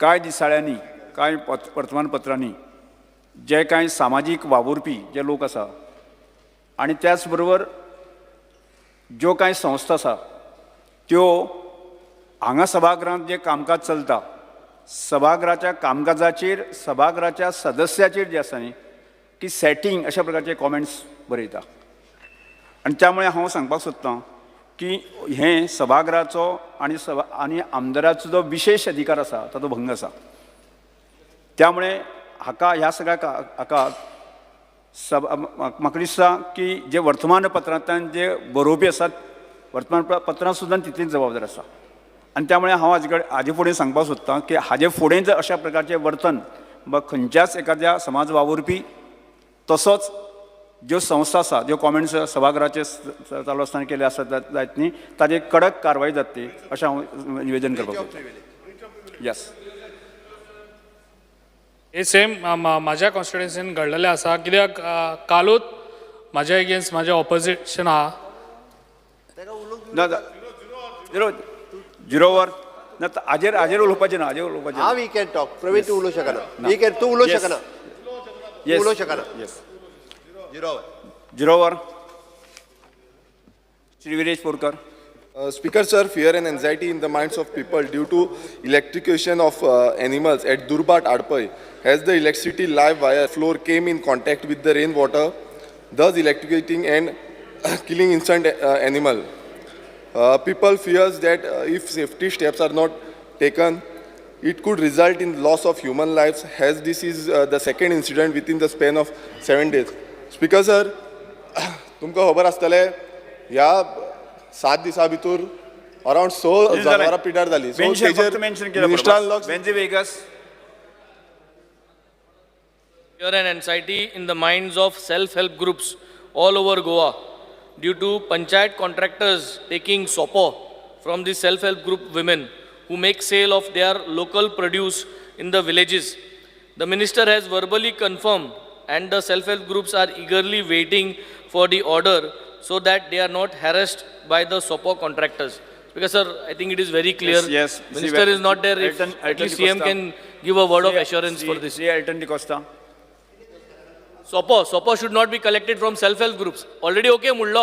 कांय दिसाळ्यांनी कांय वर्तमानपत्रांनी जे कांय सामाजीक वावुरपी जे लोक आसा आनी त्याच बरोबर ज्यो कांय संस्था आसा त्यो हांगा सभागृहांत जे कामकाज चलता सभागृहाच्या कामकाजाचेर सभागृहाच्या सदस्याचेर जे आसा न्ही की सेटींग अशा प्रकारचे कॉमेंट्स बरयता. आनी त्यामुळे हांव सांगपाक सोदतां की हें सभागृहाचो आनी आमदाराचो जो विशेष अधिकार आसा ताचो भंग आसा. त्यामुळे ह्या सगळ्या हाका म्हाका दिसता की जे वर्तमानपत्रांतल्यान जे बरोवपी आसात वर्तमानपत्रां सुद्दां तितलीच जबाबदार आसा. आनी त्यामुळे हांव हाजे फुडें सांगपाक सोदतां की हाजे फुडें जर अशा प्रकारचें वर्तन खंयच्याच एखाद्या समाज वावुरपी तसोच ज्यो संस्था आसा ज्यो कॉमेंट्स सभागृहाचे चालू आसतना केले आसत जायत न्ही ताजेर कडक कारवाय जातली अशें हांव निवेदन करपाक सोदतां. येस. हे सेम माझ्या कॉन्स्टिट्युएन्सीन घडलेलें आसा कित्याक कालूच म्हाज्या एगेन्स्ट म्हाजे ऑपोजिशन आहा. झिरो वर ना हाजेर उलोवपाचें ना हाजेर उलोवपाचें हांव वी कॅन टॉक प्रवीण तूं उलोवं शकना तूं उलोवं शकना तूं उलोवं शकना. येस. झिरो वर Shri Viresh Porkar. Speaker sir, fear and anxiety in the minds of people due to electrocution of animals at Durbat Adpai as the electricity live wire floor came in contact with the rainwater, thus electrocuting and killing innocent animal. People fears that if safety steps are not taken, it could result in loss of human lives as this is the second incident within the span of 7 days. Speaker sir, तुमकां खबर आसतलें ह्या 7 दिसां भितर around 6 जनावरां पिड्यार जाली. So मिनिस्टरान लक्ष Fear and anxiety in the minds of self-help groups all over Goa due to panchayat contractors taking sopo from the self-help group women who make sale of their local produce in the villages. The minister has verbally confirmed and the self-help groups are eagerly waiting for the order so that they are not harassed by the sopo contractors. Because sir, I think it is very clear. Yes. Minister is not there. If at least CM can give a word of assurance for this. Elton Di Costa. Sopo should not be collected from self-help groups. Already okay, mullo,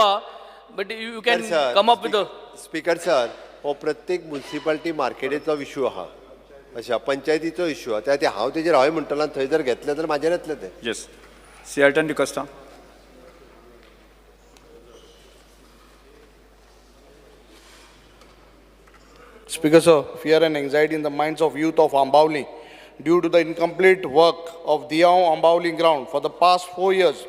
but you can come up with a. Speaker sir हो प्रत्येक municipality मार्केटीचो issue आहा अशा पंचायतीचो issue आहा ते हांव तेजेर हय म्हणटलो थंय जर घेतलें जाल्यार म्हाजेर येतलें तें. येस. सी Alton Di Costa. Speaker sir, fear and anxiety in the minds of youth of Ambauli due to the incomplete work of Diao Ambauli ground for the past 4 years.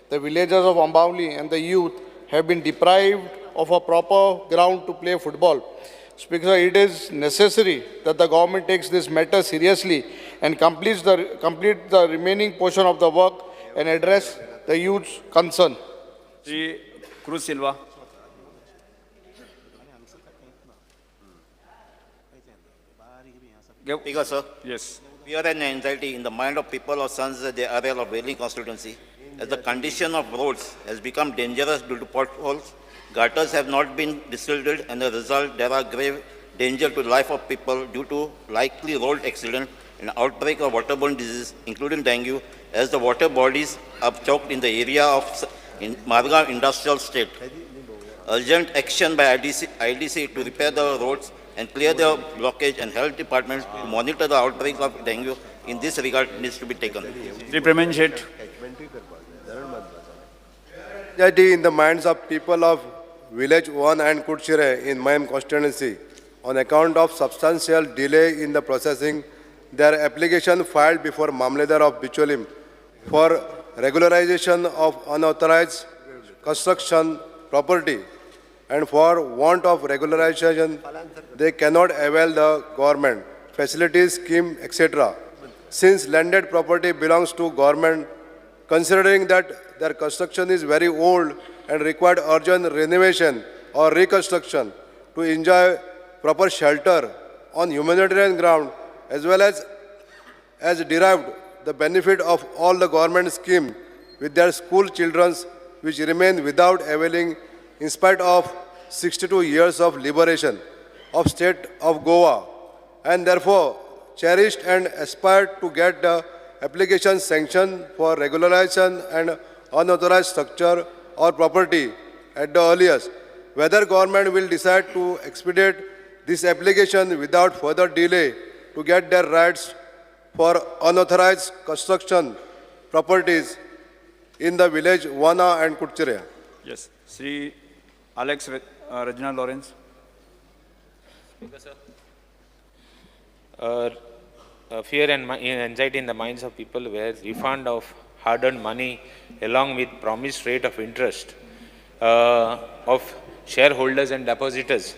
The villagers of Ambauli and the youth have been deprived of a proper ground to play football. Speaker sir, it is necessary that the government takes this matter seriously and complete the remaining portion of the work and address the youth's concern. Sri Cruz Silva. Speaker, sir. Yes. Fear and anxiety in the mind of people of Sons the area of Wailing constituency as the condition of roads has become dangerous due to potholes. Gutters have not been disfilled and as a result there are grave danger to the life of people due to likely road accident and outbreak of waterborne disease including dengue as the water bodies are choked in the area of in Margaon Industrial State. Urgent action by IDC to repair the roads and clear the blockage, and health department to monitor the outbreak of dengue in this regard needs to be taken. Shri Premen Shet. Anxiety in the minds of people of Village 1 and Kutchire in my constituency on account of substantial delay in the processing their application filed before Mamledar of Bicholim for regularization of unauthorized construction property, and for want of regularization they cannot avail the government facilities scheme, etc. Since landed property belongs to government, considering that their construction is very old and required urgent renovation or reconstruction to enjoy proper shelter on humanitarian ground, as well as derived the benefit of all the government scheme with their school children which remain without availing in spite of 62 years of liberation of state of Goa, and therefore cherished and aspired to get the application sanctioned for regularization and unauthorized structure or property at the earliest. Whether government will decide to expedite this application without further delay to get their rights for unauthorized construction properties in the village Wana and Kutchire. Yes. Shri Alex Regina Lawrence. Fear and anxiety in the minds of people where refund of hard-earned money along with promised rate of interest of shareholders and depositors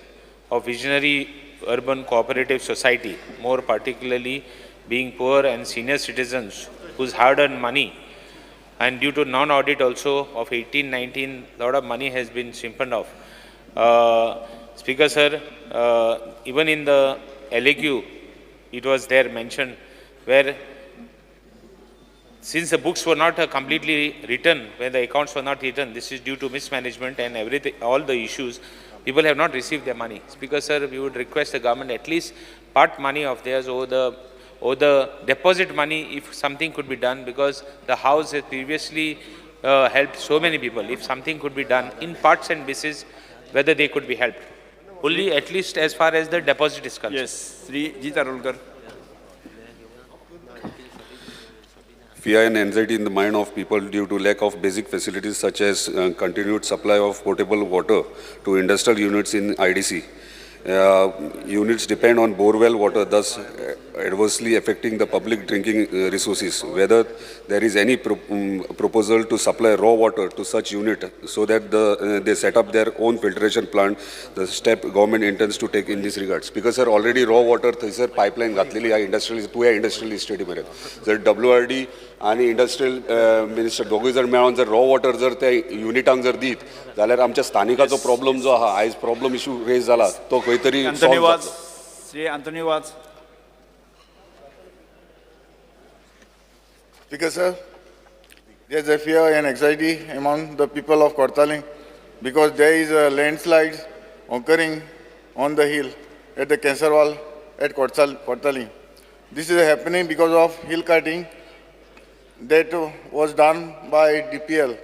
of visionary urban cooperative society, more particularly being poor and senior citizens whose hard-earned money, and due to non-audit also of 18-19, a lot of money has been siphoned off. Speaker sir, even in the LAQ, it was there mentioned where since the books were not completely written, when the accounts were not written, this is due to mismanagement and everything, all the issues, people have not received their money. Speaker sir, we would request the government at least part money of theirs or the deposit money if something could be done, because the house has previously helped so many people. If something could be done in parts and pieces, whether they could be helped. Only at least as far as the deposit is concerned. Yes. Shri G. Tarulkar. Fear and anxiety in the mind of people due to lack of basic facilities such as continued supply of potable water to industrial units in IDC. Units depend on borewell water, thus adversely affecting the public drinking resources. Whether there is any proposal to supply raw water to such unit so that they set up their own filtration plant, the step government intends to take in this regards. Because sir, already raw water thayसर pipeline घातलेली आहे industrial पुया industrial इस्टेटीमध्ये. जर WRD आणि industrial minister दोघे जर मिळून जर raw water जर त्या युनिटांक जर दीत जाल्यार आमच्या स्थानिकाचो प्रॉब्लेम जो आहा आयज प्रॉब्लेम इश्यू रेज जाला तो खंय तरी सॉल्व जातलो. Shri Anthony Watts. Because sir, there is a fear and anxiety among the people of Kortali because there is a landslide occurring on the hill at the cancer wall at Kortali. This is happening because of hill cutting that was done by DPL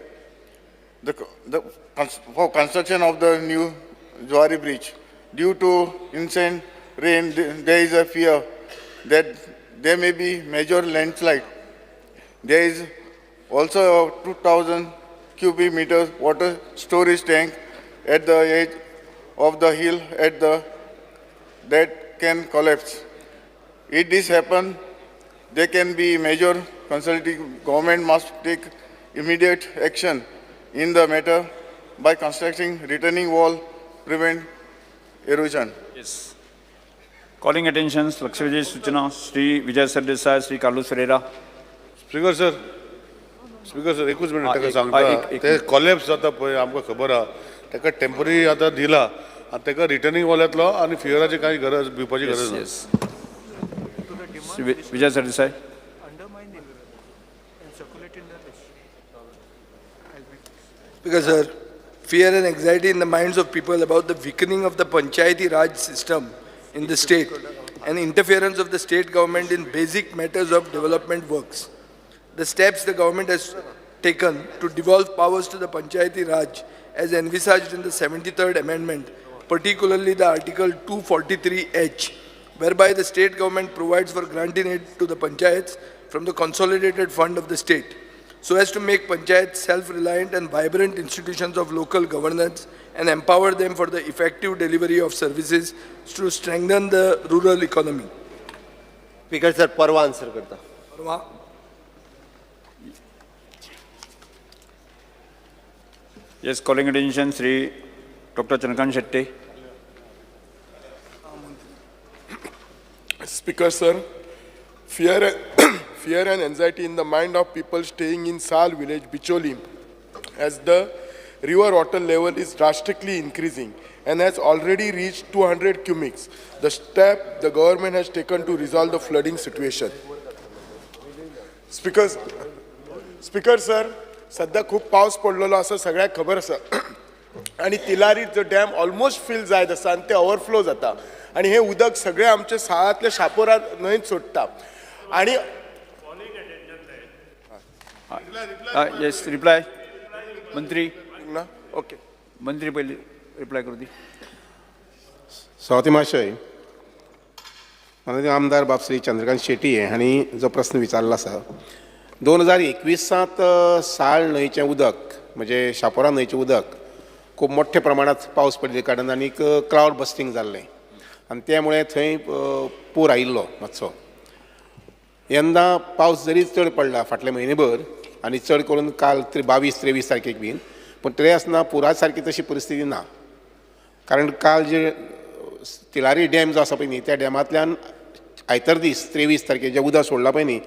for construction of the new Johari Bridge. Due to insane rain, there is a fear that there may be major landslide. There is also a 2,000 cubic meters water storage tank at the edge of the hill that can collapse. If this happens, there can be major consulting. Government must take immediate action in the matter by constructing retaining wall, prevent erosion. Yes. Calling attention, Lakshya Vijay Suchana, Shri Vijay Sardesai, Shri Carlos Ferreira. Speaker sir एकूच minute ताका सांगता ते collapse जाता पळय आमकां खबर आहा ताका टेम्पररी आतां दिला आनी ताका रिटर्निंग वॉल येतलो आनी फियराची कांय गरज भिवपाची गरज ना. Shri Vijay Sardesai. Because sir, fear and anxiety in the minds of people about the weakening of the Panchayati Raj system in the state and interference of the state government in basic matters of development works. The steps the government has taken to devolve powers to the Panchayati Raj as envisaged in the 73rd Amendment, particularly the Article 243H, whereby the state government provides for granting aid to the panchayats from the consolidated fund of the state, so as to make panchayats self-reliant and vibrant institutions of local governance and empower them for the effective delivery of services to strengthen the rural economy. Speaker sir परवा answer करता. Yes, calling attention, Sri Dr. Chandrakant Shetty. Speaker sir, fear and anxiety in the mind of people staying in Sal village, Bicholi, as the river water level is drastically increasing and has already reached 200 cubics. The step the government has taken to resolve the flooding situation. Speaker sir, सध्या खूप पाऊस पडलेलो आसा सगळ्यांक खबर आसा आणि तिलारी जो डॅम ऑलमोस्ट फील जायत आसा आणि ते ओवरफ्लो जाता आणि हे उदक सगळे आमचे साळांतले शापोरा न्हंयत सोडटा आणि Yes, reply. मंत्री ना ओके मंत्री पहिले रिप्लाय करू दी. स्वाती महाशय, माननीय आमदार बापश्री चंद्रकांत शेट्टी हांणी जो प्रश्न विचारला आसा 2021 साळ न्हंयचें उदक म्हणजे शापोरा न्हंयचें उदक खूब मोठ्या प्रमाणात पावस पडिल्ले कारणान आनीक क्लावड बस्टिंग जाल्लें आनी त्यामुळे थंय पूर आयिल्लो मातसो. यंदा पावस जरी चड पडला फाटले म्हयनेभर आनी चड करून काल 22-23 तारखेक बीन, पूण तरी आसतना पुरा सारकी तशी परिस्थिती ना. कारण काल जे तिलारी डॅम जो आसा पळय न्ही त्या डॅमांतल्यान आयतार दीस 23 तारखेक जें उदक सोडलां पळय न्ही,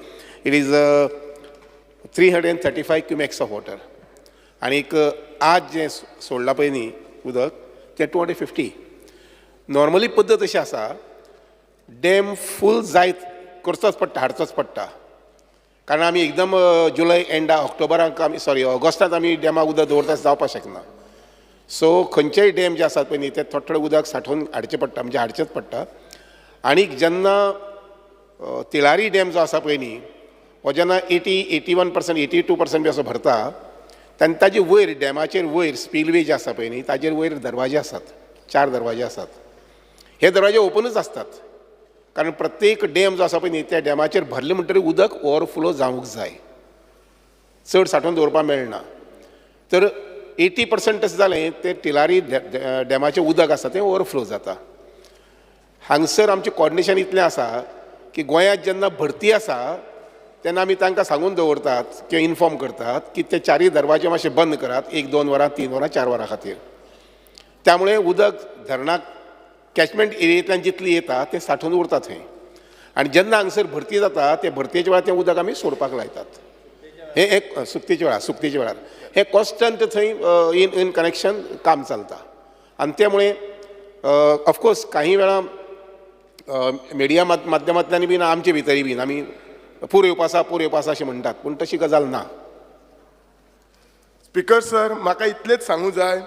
इट इज 335 क्युमेक्स ऑफ वॉटर आनीक आज जें सोडलां पळय न्ही उदक तें 250. नॉर्मली पद्दत अशी आसा डॅम फूल जायत करचोच पडटा, हाडचोच पडटा. कारण आमी एकदम जुलय एंडा ऑक्टोबराक आमी ऑगस्टांत आमी डॅमाक उदक दवरता जावपाक शकना. सो खंयचेय डॅम जे आसात पळय न्ही ते थोडें थोडें उदक सांठोवन हाडचें पडटा, म्हणजे हाडचेंच पडटा. आनीक जेन्ना तिलारी डॅम जो आसा पळय न्ही हो जेन्ना 81%, 82% बी असो भरता तेन्ना ताजे वयर डॅमाचेर वयर स्पिलवे जे आसा पळय न्ही ताजेर वयर दरवाजे आसात, 4 दरवाजे आसात. हे दरवाजे ओपनूच आसतात कारण प्रत्येक डॅम जो आसा पळय न्ही त्या डॅमाचेर भरले म्हणटकीर उदक ओवरफ्लो जावंक जाय, चड सांठोवन दवरपाक मेळना. तर 80% अशें जालें ते तिलारी डॅमाचें उदक आसा तें ओवरफ्लो जाता. हांगसर आमचें कॉर्डिनेशन इतलें आसा की गोंयांत जेन्ना भरती आसा तेन्ना आमी तांकां सांगून दवरतात किंवा इन्फॉर्म करतात की ते 4 दरवाजे मातशे बंद करात 1-2 वरां, 3 वरां, 4 वरां खातीर. त्यामुळे उदक धरणाक कॅचमेंट एरियेंतल्यान जितली येता तें सांठोवन उरता थंय आनी जेन्ना हांगसर भरती जाता ते भरतेच्या वेळार तें उदक आमी सोडपाक लायतात. हे एक सुकतेच्या वेळार हे कॉन्स्टंट थंय इन कनेक्शन काम चलता. आनी त्यामुळे ऑफकोर्स काही वेळा मिडिया माध्यमांतल्यान बीन आमचे भितरी बीन आमी पूर येवपासा अशें म्हणटात, पूण तशी गजाल ना. स्पीकर सर, म्हाका इतलेंच सांगूं जाय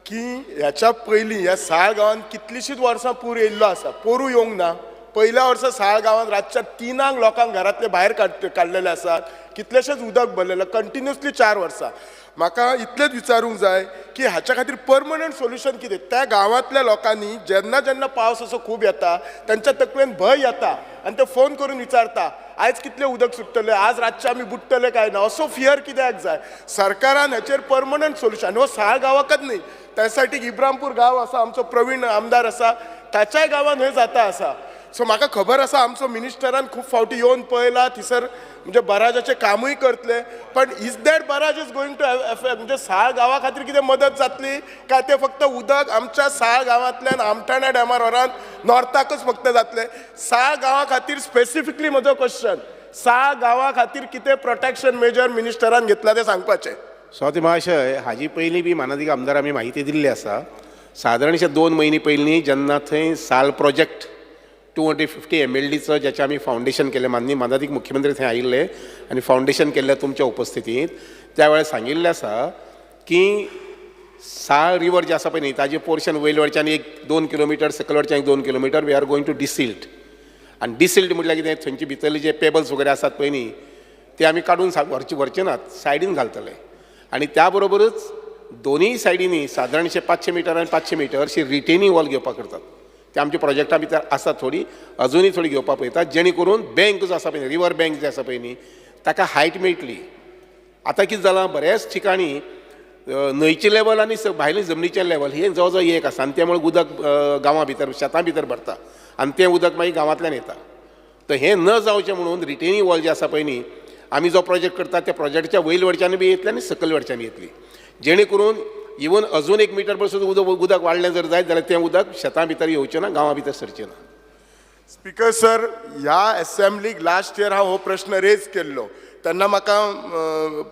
की ह्याच्या पयलीं ह्या साळ गांवांत कितलींशींच वर्सां पूर येयल्लो आसा, पोरूं येवंक ना. पहिल्या वर्सा साळ गांवांत रातच्या 3 लोकांक घरांतले भायर काडलेले आसात, कितलेशेच उदक भरलेलें कंटिन्युअसली 4 वर्सां. म्हाका इतलेंच विचारूंक जाय की हाच्या खातीर परमनंट सोल्युशन कितें. त्या गांवांतल्या लोकांनी जेन्ना जेन्ना पावस असो खूब येता तांच्या तकलेन भंय येता आनी ते फोन करून विचारता आयज कितलें उदक सुट्टलें, आज रातचे आमी बुडटले काय ना, असो फियर कित्याक जाय. सरकारान हाचेर परमनंट सोल्युशन, हो साळ गांवाकच न्ही, त्यासाठी इब्रामपूर गांव आसा, आमचो प्रवीण आमदार आसा, ताच्याय गांवांत हे जाता आसा. सो म्हाका खबर आसा आमचो मिनिस्टरान खूब फावटी येवन पळयला, थिसर म्हणजे बराजाचें कामूय करतले. पण इज दॅट बराज इज गोईंग टू एफेक्ट, म्हणजे साळ गांवा खातीर कितें मदत जातली काय ते फक्त उदक आमच्या साळ गांवांतल्यान आमठाणा डॅमार व्हरान नॉर्थाकच फक्त जातले. साळ गांवा खातीर स्पेसिफिकली म्हजो क्वेश्चन, साळ गांवा खातीर कितें प्रोटेक्शन मेजर मिनिस्टरान घेतला ते सांगपाचें. स्वाती महाशय, हाजी पयलीं बी माननीय आमदार आमी माहिती दिल्ली आसा. सादारणशे 2 म्हयने पयलीं जेन्ना थंय साल प्रोजेक्ट 250 MLDचं ज्याचे आमी फावंडेशन केलें, माननीय मुख्यमंत्री थंय आयिल्ले आनी फावंडेशन केल्लें तुमच्या उपस्थितींत, त्या वेळार सांगिल्लें आसा की साळ रिवर जे आसा पळय न्ही ताजें पोर्शन वयल्याच्यान 1-2 किलोमिटर, सकलवडच्यान 1-2 kilometre we are going to desilt. आनी डिसिल्ड म्हटल्यार कितें, थंयचे भितरले जे पेबल्स वगैरे आसात पळय न्ही ते आमी काडून व्हरचे नात, सायडीन घालतले. आनी त्या बरोबरच दोनूय सायडींनी सादारणशे 500 मीटर आनी 500 मीटर अशी रिटेनिंग वॉल घेवपाक करतात. ते आमच्या प्रोजेक्टा भितर आसा थोडी, अजुनूय थोडी घेवपाक पळयतात, जेणे करून बँक जो आसा पळय, रिवर बँक जे आसा पळय न्ही, ताका हायट मेळटली. आतां कितें जालां, बऱ्याच ठिकाणी न्हंयचे लेवल आनी भायले जमनीचे लेवल हे जवळ जवळ एक आसा, आनी त्यामुळे उदक गांवां भितर शेतां भितर भरता आनी तें उदक मागीर गांवांतल्यान येता. तर हें न जावचें म्हणून रिटेनिंग वॉल जे आसा पळय न्ही, आमी जो प्रोजेक्ट करता त्या प्रोजेक्टाच्या वयल वडच्यान बी येतली आनी सकयल वडच्यान येतली, जेणे करून इवन अजून 1 मीटर पसून उदक वाडलें जर जायत जाल्यार तें उदक शेतां भितर येवचें ना, गांवां भितर सरचें ना. स्पीकर सर, ह्या असेंब्लीक लास्ट इयर हांव हो प्रश्न रेज केल्लो, तेन्ना म्हाका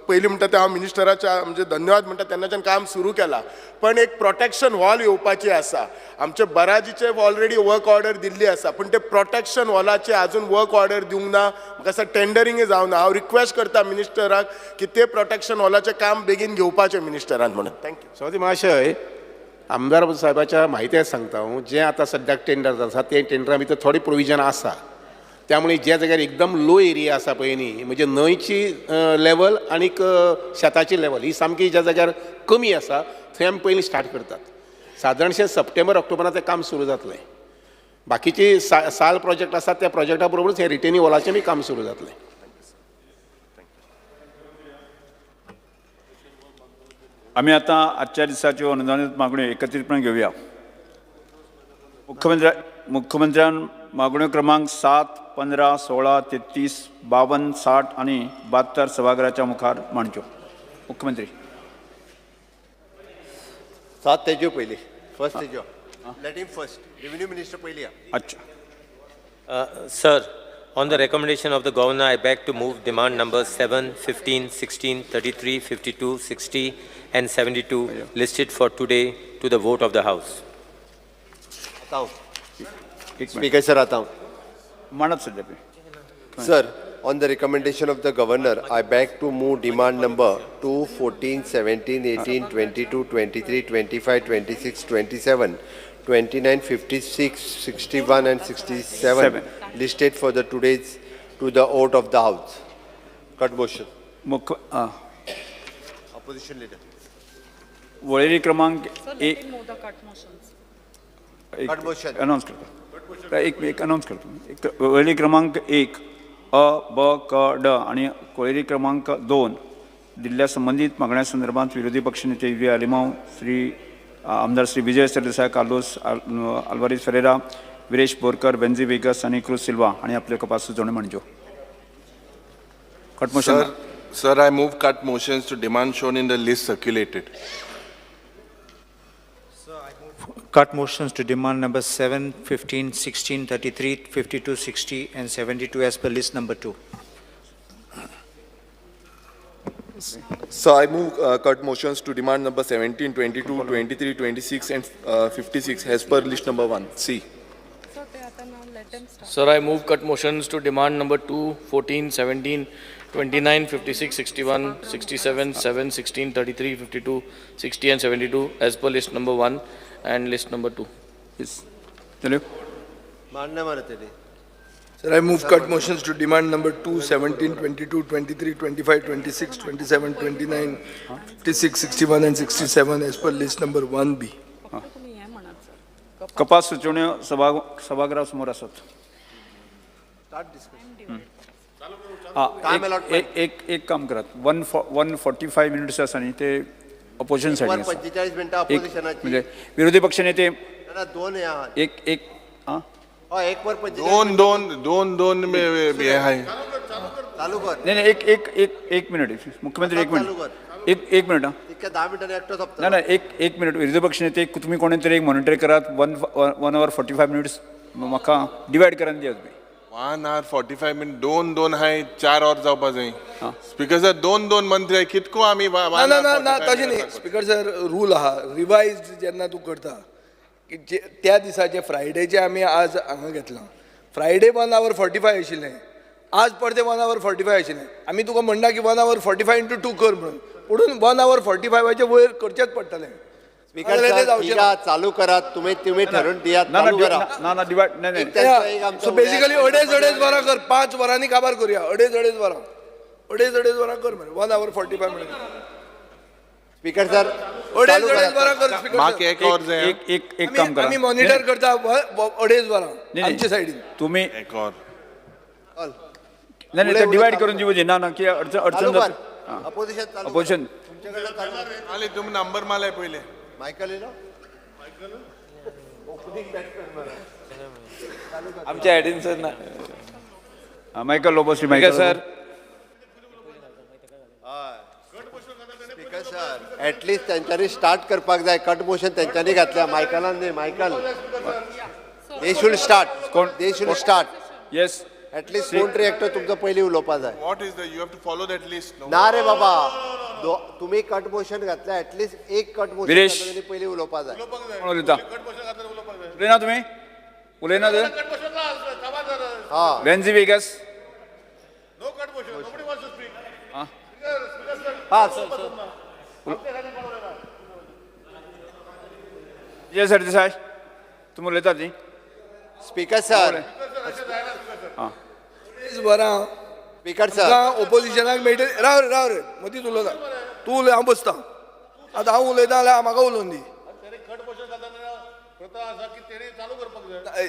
पयलीं म्हणटा ते हांव मिनिस्टराच्या म्हणजे धन्यवाद म्हणटा तेन्नाच्यान काम सुरू केलां. पण एक प्रोटेक्शन वॉल येवपाची आसा. आमचे बराजीचे ऑलरेडी वर्क ऑर्डर दिल्ली आसा, पण ते प्रोटेक्शन वॉलाचे अजून वर्क ऑर्डर दिवंक ना, म्हाका दिसता टेंडरिंगूय जावना. हांव रिक्वेस्ट करता मिनिस्टराक की ते प्रोटेक्शन वॉलाचें काम बेगीन घेवपाचें मिनिस्टरान म्हणून. थँक्यू. सो महाशय, आमदार साहेबाच्या म्हायती सांगता हांव, जे आतां सद्याक टेंडर आसा ते टेंडरा भितर थोडी प्रोविजन आसा. त्यामुळे ज्या जाग्यार एकदम लो एरिया आसा पळय न्ही, म्हणजे न्हंयची लेवल आनीक शेताची लेवल ही सामकी ज्या जाग्यार कमी आसा थंय आमी पयलीं स्टार्ट करतात. सादारणशे सप्टेंबर ऑक्टोबरांत तें काम सुरू जातलें. बाकीची साल प्रोजेक्ट आसा त्या प्रोजेक्टा बरोबरच हे रिटेनिंग वॉलाचें बी काम सुरू जातलें. आमी आतां आजच्या दिसाच्यो अनुदानीत मागण्यो एकत्रितपणे घेवया. मुख्यमंत्र्यान मागण्यो क्रमांक 7, 15, 16, 33, 52, 60 आणि 72 सभागृहाच्या मुखार मांडच्यो. मुख्यमंत्री 7 तेज्यो पयली, फर्स्ट तेज्यो let him first, revenue minister पयली. अच्छा. Sir, on the recommendation of the Governor, I beg to move demand numbers 7, 15, 16, 33, 52, 60 and 72 listed for today to the vote of the House. Speaker sir, आता मानत सध्या. Sir, on the recommendation of the Governor, I beg to move demand number 2, 14, 17, 18, 22, 23, 25, 26, 27, 29, 56, 61 and 67 listed for the today's to the vote of the House. Cut motion. Opposition leader. वळेरी क्रमांक 1 Cut motion. Announce करतो. एक announce करतो. वळेरी क्रमांक 1 अ, ब, क, ड आणि वळेरी क्रमांक 2 दिल्ल्या संबंधित मागण्यांसंदर्भात विरोधी पक्षनेते व्ही अलिमाव, आमदार श्री विजय सरदेसाय, कार्लोस आल्वारीज फेरेरा, विरेश बोरकर, बेन्झी वेगस आणि क्रूज सिल्वा आणि आपले कपास सुचोवणी मांडच्यो. Cut motion. Sir, I move cut motions to demand shown in the list circulated. Cut motions to demand number 7, 15, 16, 33, 52, 60 and 72 as per list number 2. So I move cut motions to demand number 17, 22, 23, 26 and 56 as per list number 1. C. Sir, I move cut motions to demand number 2, 14, 17, 29, 56, 61, 67, 7, 16, 33, 52, 60 and 72 as per list number 1 and list number 2. Yes. Tell you. Sir, I move cut motions to demand number 2, 17, 22, 23, 25, 26, 27, 29, 56, 61 and 67 as per list number 1B. कपास सुचोवण्यो सभागृहासमोर आसात. एक काम करात. 145 minutes आसा न्ही ते opposition सायडीन आसा. 45 मिनिटां ऑपोजिशनाची. म्हणजे विरोधी पक्षनेते दोन हे आहात. एक एक वर 2 हे आहे. चालू कर. नाही एक मिनिट. मुख्यमंत्री एक मिनिट. एक मिनिट. 10 मिनिटांनी एकटो सोंपता. नाही एक मिनिट. विरोधी पक्षनेते तुम्ही कोणीतरी एक मॉनिटर करात. 1 hour 45 मिनिट्स म्हाका डिवायड करान दियात. 1 hour 45 minutes 2 हाय 4 hour जावपा जाय. स्पीकर सर 2 मंत्री आहे कितको आम्ही ना तशें न्ही. स्पीकर सर रूल आहा रिवायज जेन्ना तूं करता की त्या दिसाचे फ्रायडेचे आमी आज हांगा घेतलां. फ्रायडे 1 hour 45 आशिल्लें, आज परते 1 hour 45 आशिल्लें. आमी तुका म्हणना की 1 hour 45 into 2 कर म्हणून, पुढून 1 hour 45चे वयर करचेच पडटलें. स्पीकर सर चालू करा. तुम्ही ठरवून दिया. चालू करा. ना डिवायड नाही. सो बेसिकली 2.5 वरां कर. 5 वरांनी काबार करूया. 2.5 वरां अडेज वरां कर मरे 1 hour 45 minutes. स्पीकर सर अडेज वरां कर स्पीकर म्हाका एक और जाय एक काम करा आम्ही मॉनिटर करता अडेज वरां नाही. आमच्या सायडीन. तुम्ही एक और नाही ते डिवाइड करून दिवू ना ना की अडचण जात अपोजिशन चालू अपोजिशन आले तुम्ही नंबर मालाय पहिले मायकल येलो आमच्या आयडीन सर ना मायकल लोबोसी Michael sir speaker sir at least त्यांच्यानी स्टार्ट करपाक जाय कट मोशन त्यांच्यानी घातल्या मायकलान न्ही Michael they should start yes at least कोण तरी एकटो तुमचो पयली उलोवपा जाय what is the you have to follow that list ना रे बाबा तुम्ही कट मोशन घातल्या ऍटलिस्ट एक कट मोशन विरेश. घातल्यानी पयली उलोवपा जाय कोण उलयता उलयना तुम्ही उलयना ते हा वेन्झी वेगस हा ये सर देसाय तुम्ही उलयता ती स्पीकर सर अडेज वरां स्पीकर सर ओपोजिशनाक मेळटली. राव रे मदींच उलयता तूं उलय हांव बसता आतां हांव उलयता जाल्यार म्हाका उलोवन दी.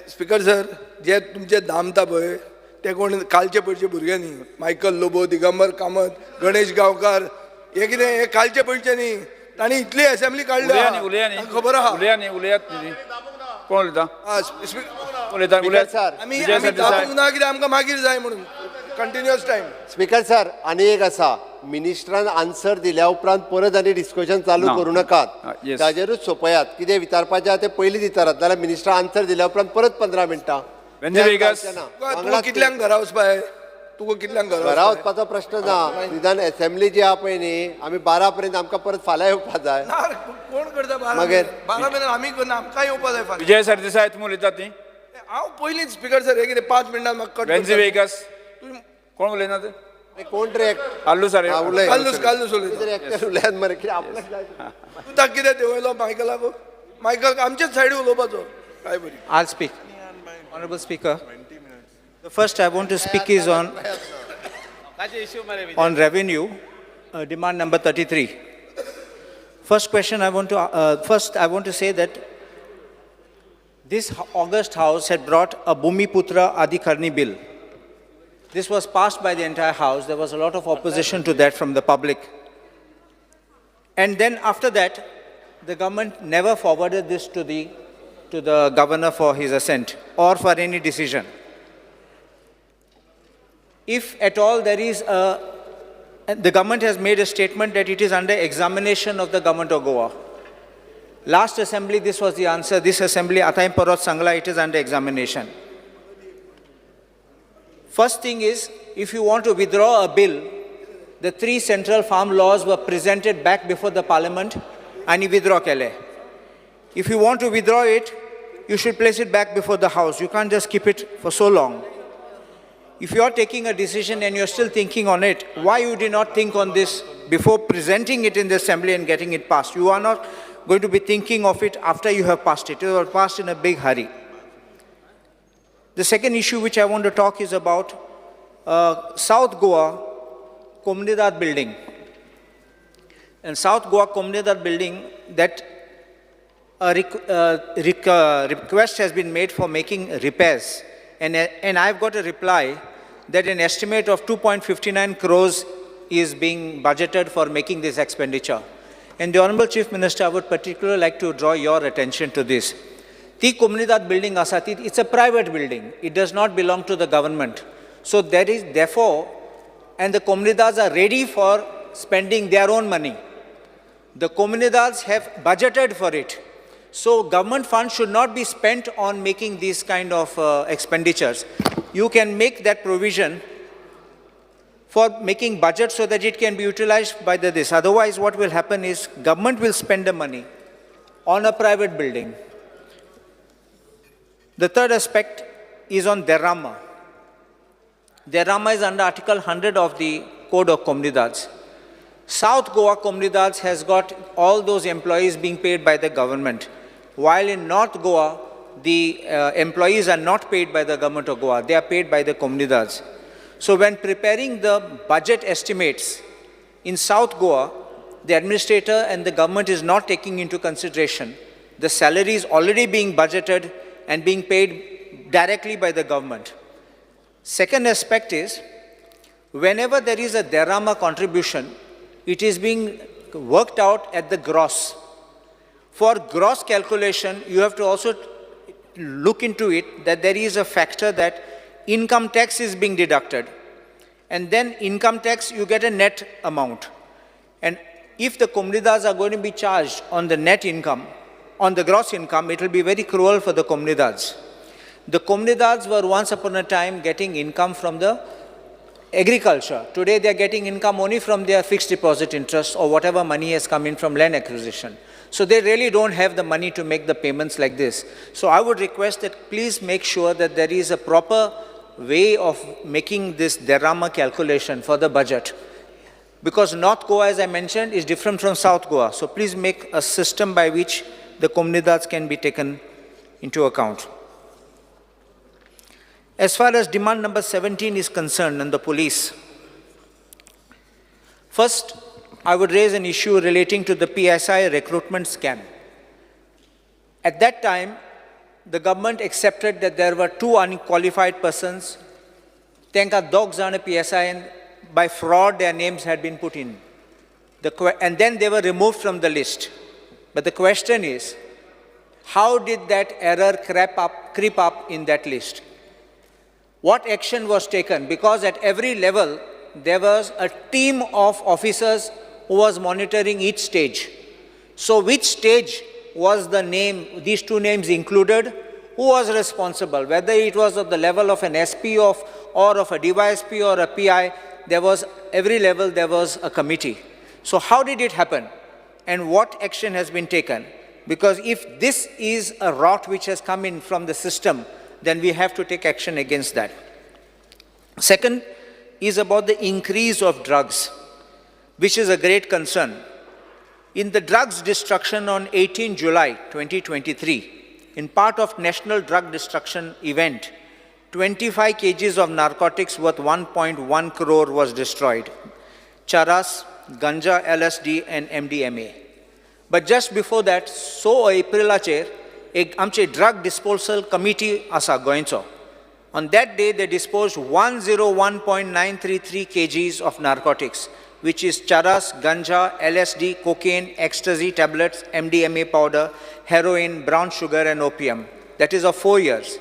स्पीकर सर जे तुमचे दामता पळय ते कोण कालचे पयलीचे भुरगे न्ही. मायकल लोबो दिगंबर कामत गणेश गांवकार हे कितें हे कालचे पयलीचे न्ही. तांणी इतली असेंब्ली काडली खबर आहा. उलयात कोण उलयता उलयता स्पीकर सर आमी दाबूंक ना कितें आमकां मागीर जाय म्हणून कंटिन्युअस टायम. स्पीकर सर आनी एक आसा मिनिस्टरान आन्सर दिल्या उपरांत परत आनी डिस्कशन चालू ना. करूं नाकात येस. ताजेरूच सोपयात कितें विचारपाचें आहा तें पयलीं विचारात जाल्यार मिनिस्टर आन्सर दिल्या उपरांत परत 15 मिनटां वेन्झी वेगस तुका कितल्यांक घरा वचपाय तुका कितल्यांक घरा वचपाचो प्रश्न ना निदान असेंब्ली जी आहा पळय न्ही आमी 12 पर्यंत आमकां परत फाल्यां येवपा जाय कोण करता मागीर? 12 मिनट आमी करना आमकां येवपा जाय फाल्यां. विजय सर देसाय तुम्ही उलयता ती हांव पयलींच स्पीकर सर हे कितें 5 मिनटां म्हाका कट वेन्झी वेगस कोण उलयना ते कोण रे आल्लू सर उलय कालूस उलयता. कितें एकट्यान उलयात मरे कितें आपल्याक जाय तूं ताका कितें देवयलो मायकलाक मायकल आमचेच सायडी उलोवपाचो काय बरी. I'll speak. Honorable Speaker, the first I want to speak is on revenue, demand number 33. First question I want to say that this August House had brought a Bhumiputra Adhikarni bill. This was passed by the entire House. There was a lot of opposition to that from the public. And then after that, the government never forwarded this to the governor for his assent or for any decision. If at all there is the government has made a statement that it is under examination of the government of Goa. Last assembly, this was the answer. This assembly, Athaim Parot Sangla, it is under examination. First thing is, if you want to withdraw a bill, the 3 central farm laws were presented back before the parliament and you withdraw kele. If you want to withdraw it, you should place it back before the House. You can't just keep it for so long. If you are taking a decision and you're still thinking on it, why you did not think on this before presenting it in the assembly and getting it passed? You are not going to be thinking of it after you have passed it. You are passed in a big hurry. The second issue which I want to talk is about South Goa Komunidad building. In South Goa Komunidad building, that a request has been made for making repairs. And I've got a reply that an estimate of 2.59 crores is being budgeted for making this expenditure. And the Honorable Chief Minister, I would particularly like to draw your attention to this. The Komunidad building Asati, it's a private building. It does not belong to the government. So there is therefore, and the Komunidads are ready for spending their own money. The Komunidads have budgeted for it. So government funds should not be spent on making these kind of expenditures. You can make that provision for making budget so that it can be utilized by this. Otherwise, what will happen is government will spend the money on a private building. The third aspect is on Derrama. Derrama is under Article 100 of the Code of Komunidads. South Goa Komunidads has got all those employees being paid by the government, while in North Goa, the employees are not paid by the government of Goa. They are paid by the Komunidads. So when preparing the budget estimates in South Goa, the administrator and the government is not taking into consideration the salaries already being budgeted and being paid directly by the government. Second aspect is, whenever there is a Dharma contribution, it is being worked out at the gross. For gross calculation, you have to also look into it that there is a factor that income tax is being deducted. And then income tax, you get a net amount. And if the comunidades are going to be charged on the net income, on the gross income, it will be very cruel for the comunidades. The comunidades were once upon a time getting income from the agriculture. Today they are getting income only from their fixed deposit interest or whatever money has come in from land acquisition. So they really don't have the money to make the payments like this. So I would request that please make sure that there is a proper way of making this Dharma calculation for the budget. Because North Goa, as I mentioned, is different from South Goa. So please make a system by which the comunidades can be taken into account. As far as demand number 17 is concerned on the police, first, I would raise an issue relating to the PSI recruitment scam. At that time, the government accepted that there were 2 unqualified persons. Tenka dogs on a PSI and by fraud their names had been put in. And then they were removed from the list. But the question is, how did that error creep up in that list? What action was taken? Because at every level, there was a team of officers who was monitoring each stage. So which stage was the name, these 2 names included? Who was responsible? Whether it was at the level of an SP or of a DYSP or a PI, there was, every level there was a committee. So how did it happen? And what action has been taken? Because if this is a rot which has come in from the system, then we have to take action against that. Second is about the increase of drugs, which is a great concern. In the drugs destruction on 18 July 2023, in part of National Drug Destruction event, 25 kgs of narcotics worth 1.1 crore was destroyed. Charas, ganja, LSD and MDMA. But just before that, so April एक आमचे drug disposal committee आसा गोंयचो. On that day, they disposed 101.933 kgs of narcotics, which is charas, ganja, LSD, cocaine, ecstasy tablets, MDMA powder, heroin, brown sugar and opium. That is of 4 years.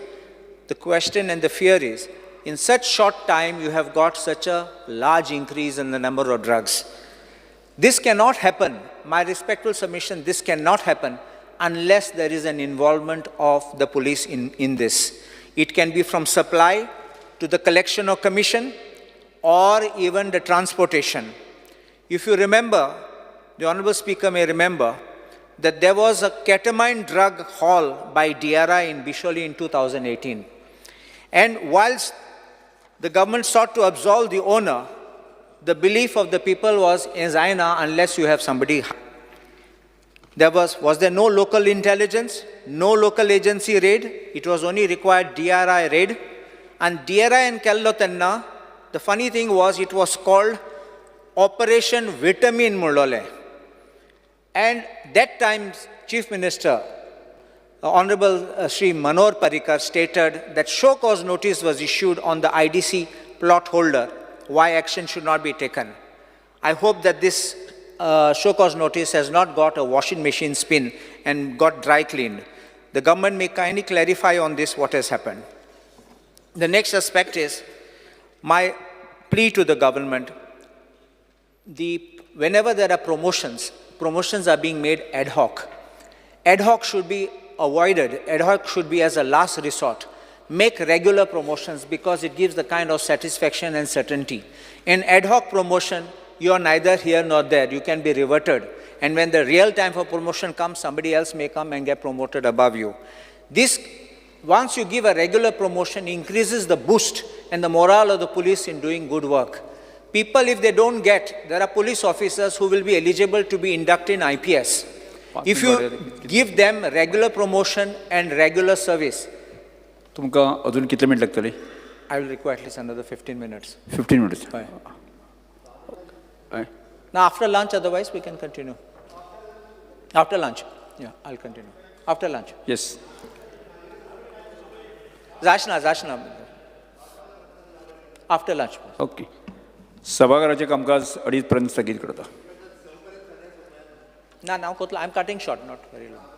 The question and the fear is, in such short time, you have got such a large increase in the number of drugs. This cannot happen. My respectful submission, this cannot happen unless there is an involvement of the police in this. It can be from supply to the collection or commission or even the transportation. If you remember, the Honorable Speaker may remember that there was a ketamine drug haul by DRI in Bisholi in 2018. And whilst the government sought to absolve the owner, the belief of the people was, unless you have somebody. Was there no local intelligence, no local agency raid? It was only required DRI raid. And DRI and Kellotanna, the funny thing was it was called Operation Vitamin Mulole. And that time, Chief Minister, Honorable Sri Manor Parrikar stated that show cause notice was issued on the IDC plot holder, why action should not be taken. I hope that this show cause notice has not got a washing machine spin and got dry cleaned. The government may kindly clarify on this what has happened. The next aspect is my plea to the government. Whenever there are promotions are being made ad hoc. Ad hoc should be avoided. Ad hoc should be as a last resort. Make regular promotions because it gives the kind of satisfaction and certainty. In ad hoc promotion, you are neither here nor there. You can be reverted. And when the real time for promotion comes, somebody else may come and get promoted above you. This, once you give a regular promotion, increases the boost and the morale of the police in doing good work. People, if they don't get, there are police officers who will be eligible to be inducted in IPS. If you give them regular promotion and regular service, तुमकां अजून कितले minute लागतली? I will require at least another 15 minutes. 15 minutes. Right. Right. Now, after lunch, otherwise, we can continue. After lunch. Yeah, I'll continue. After lunch. Yes. Zashna. After lunch. Okay. सभागृहाचे कामकाज 2:30 पर्यंत स्थगित करता. Now, I'm cutting short, not very long.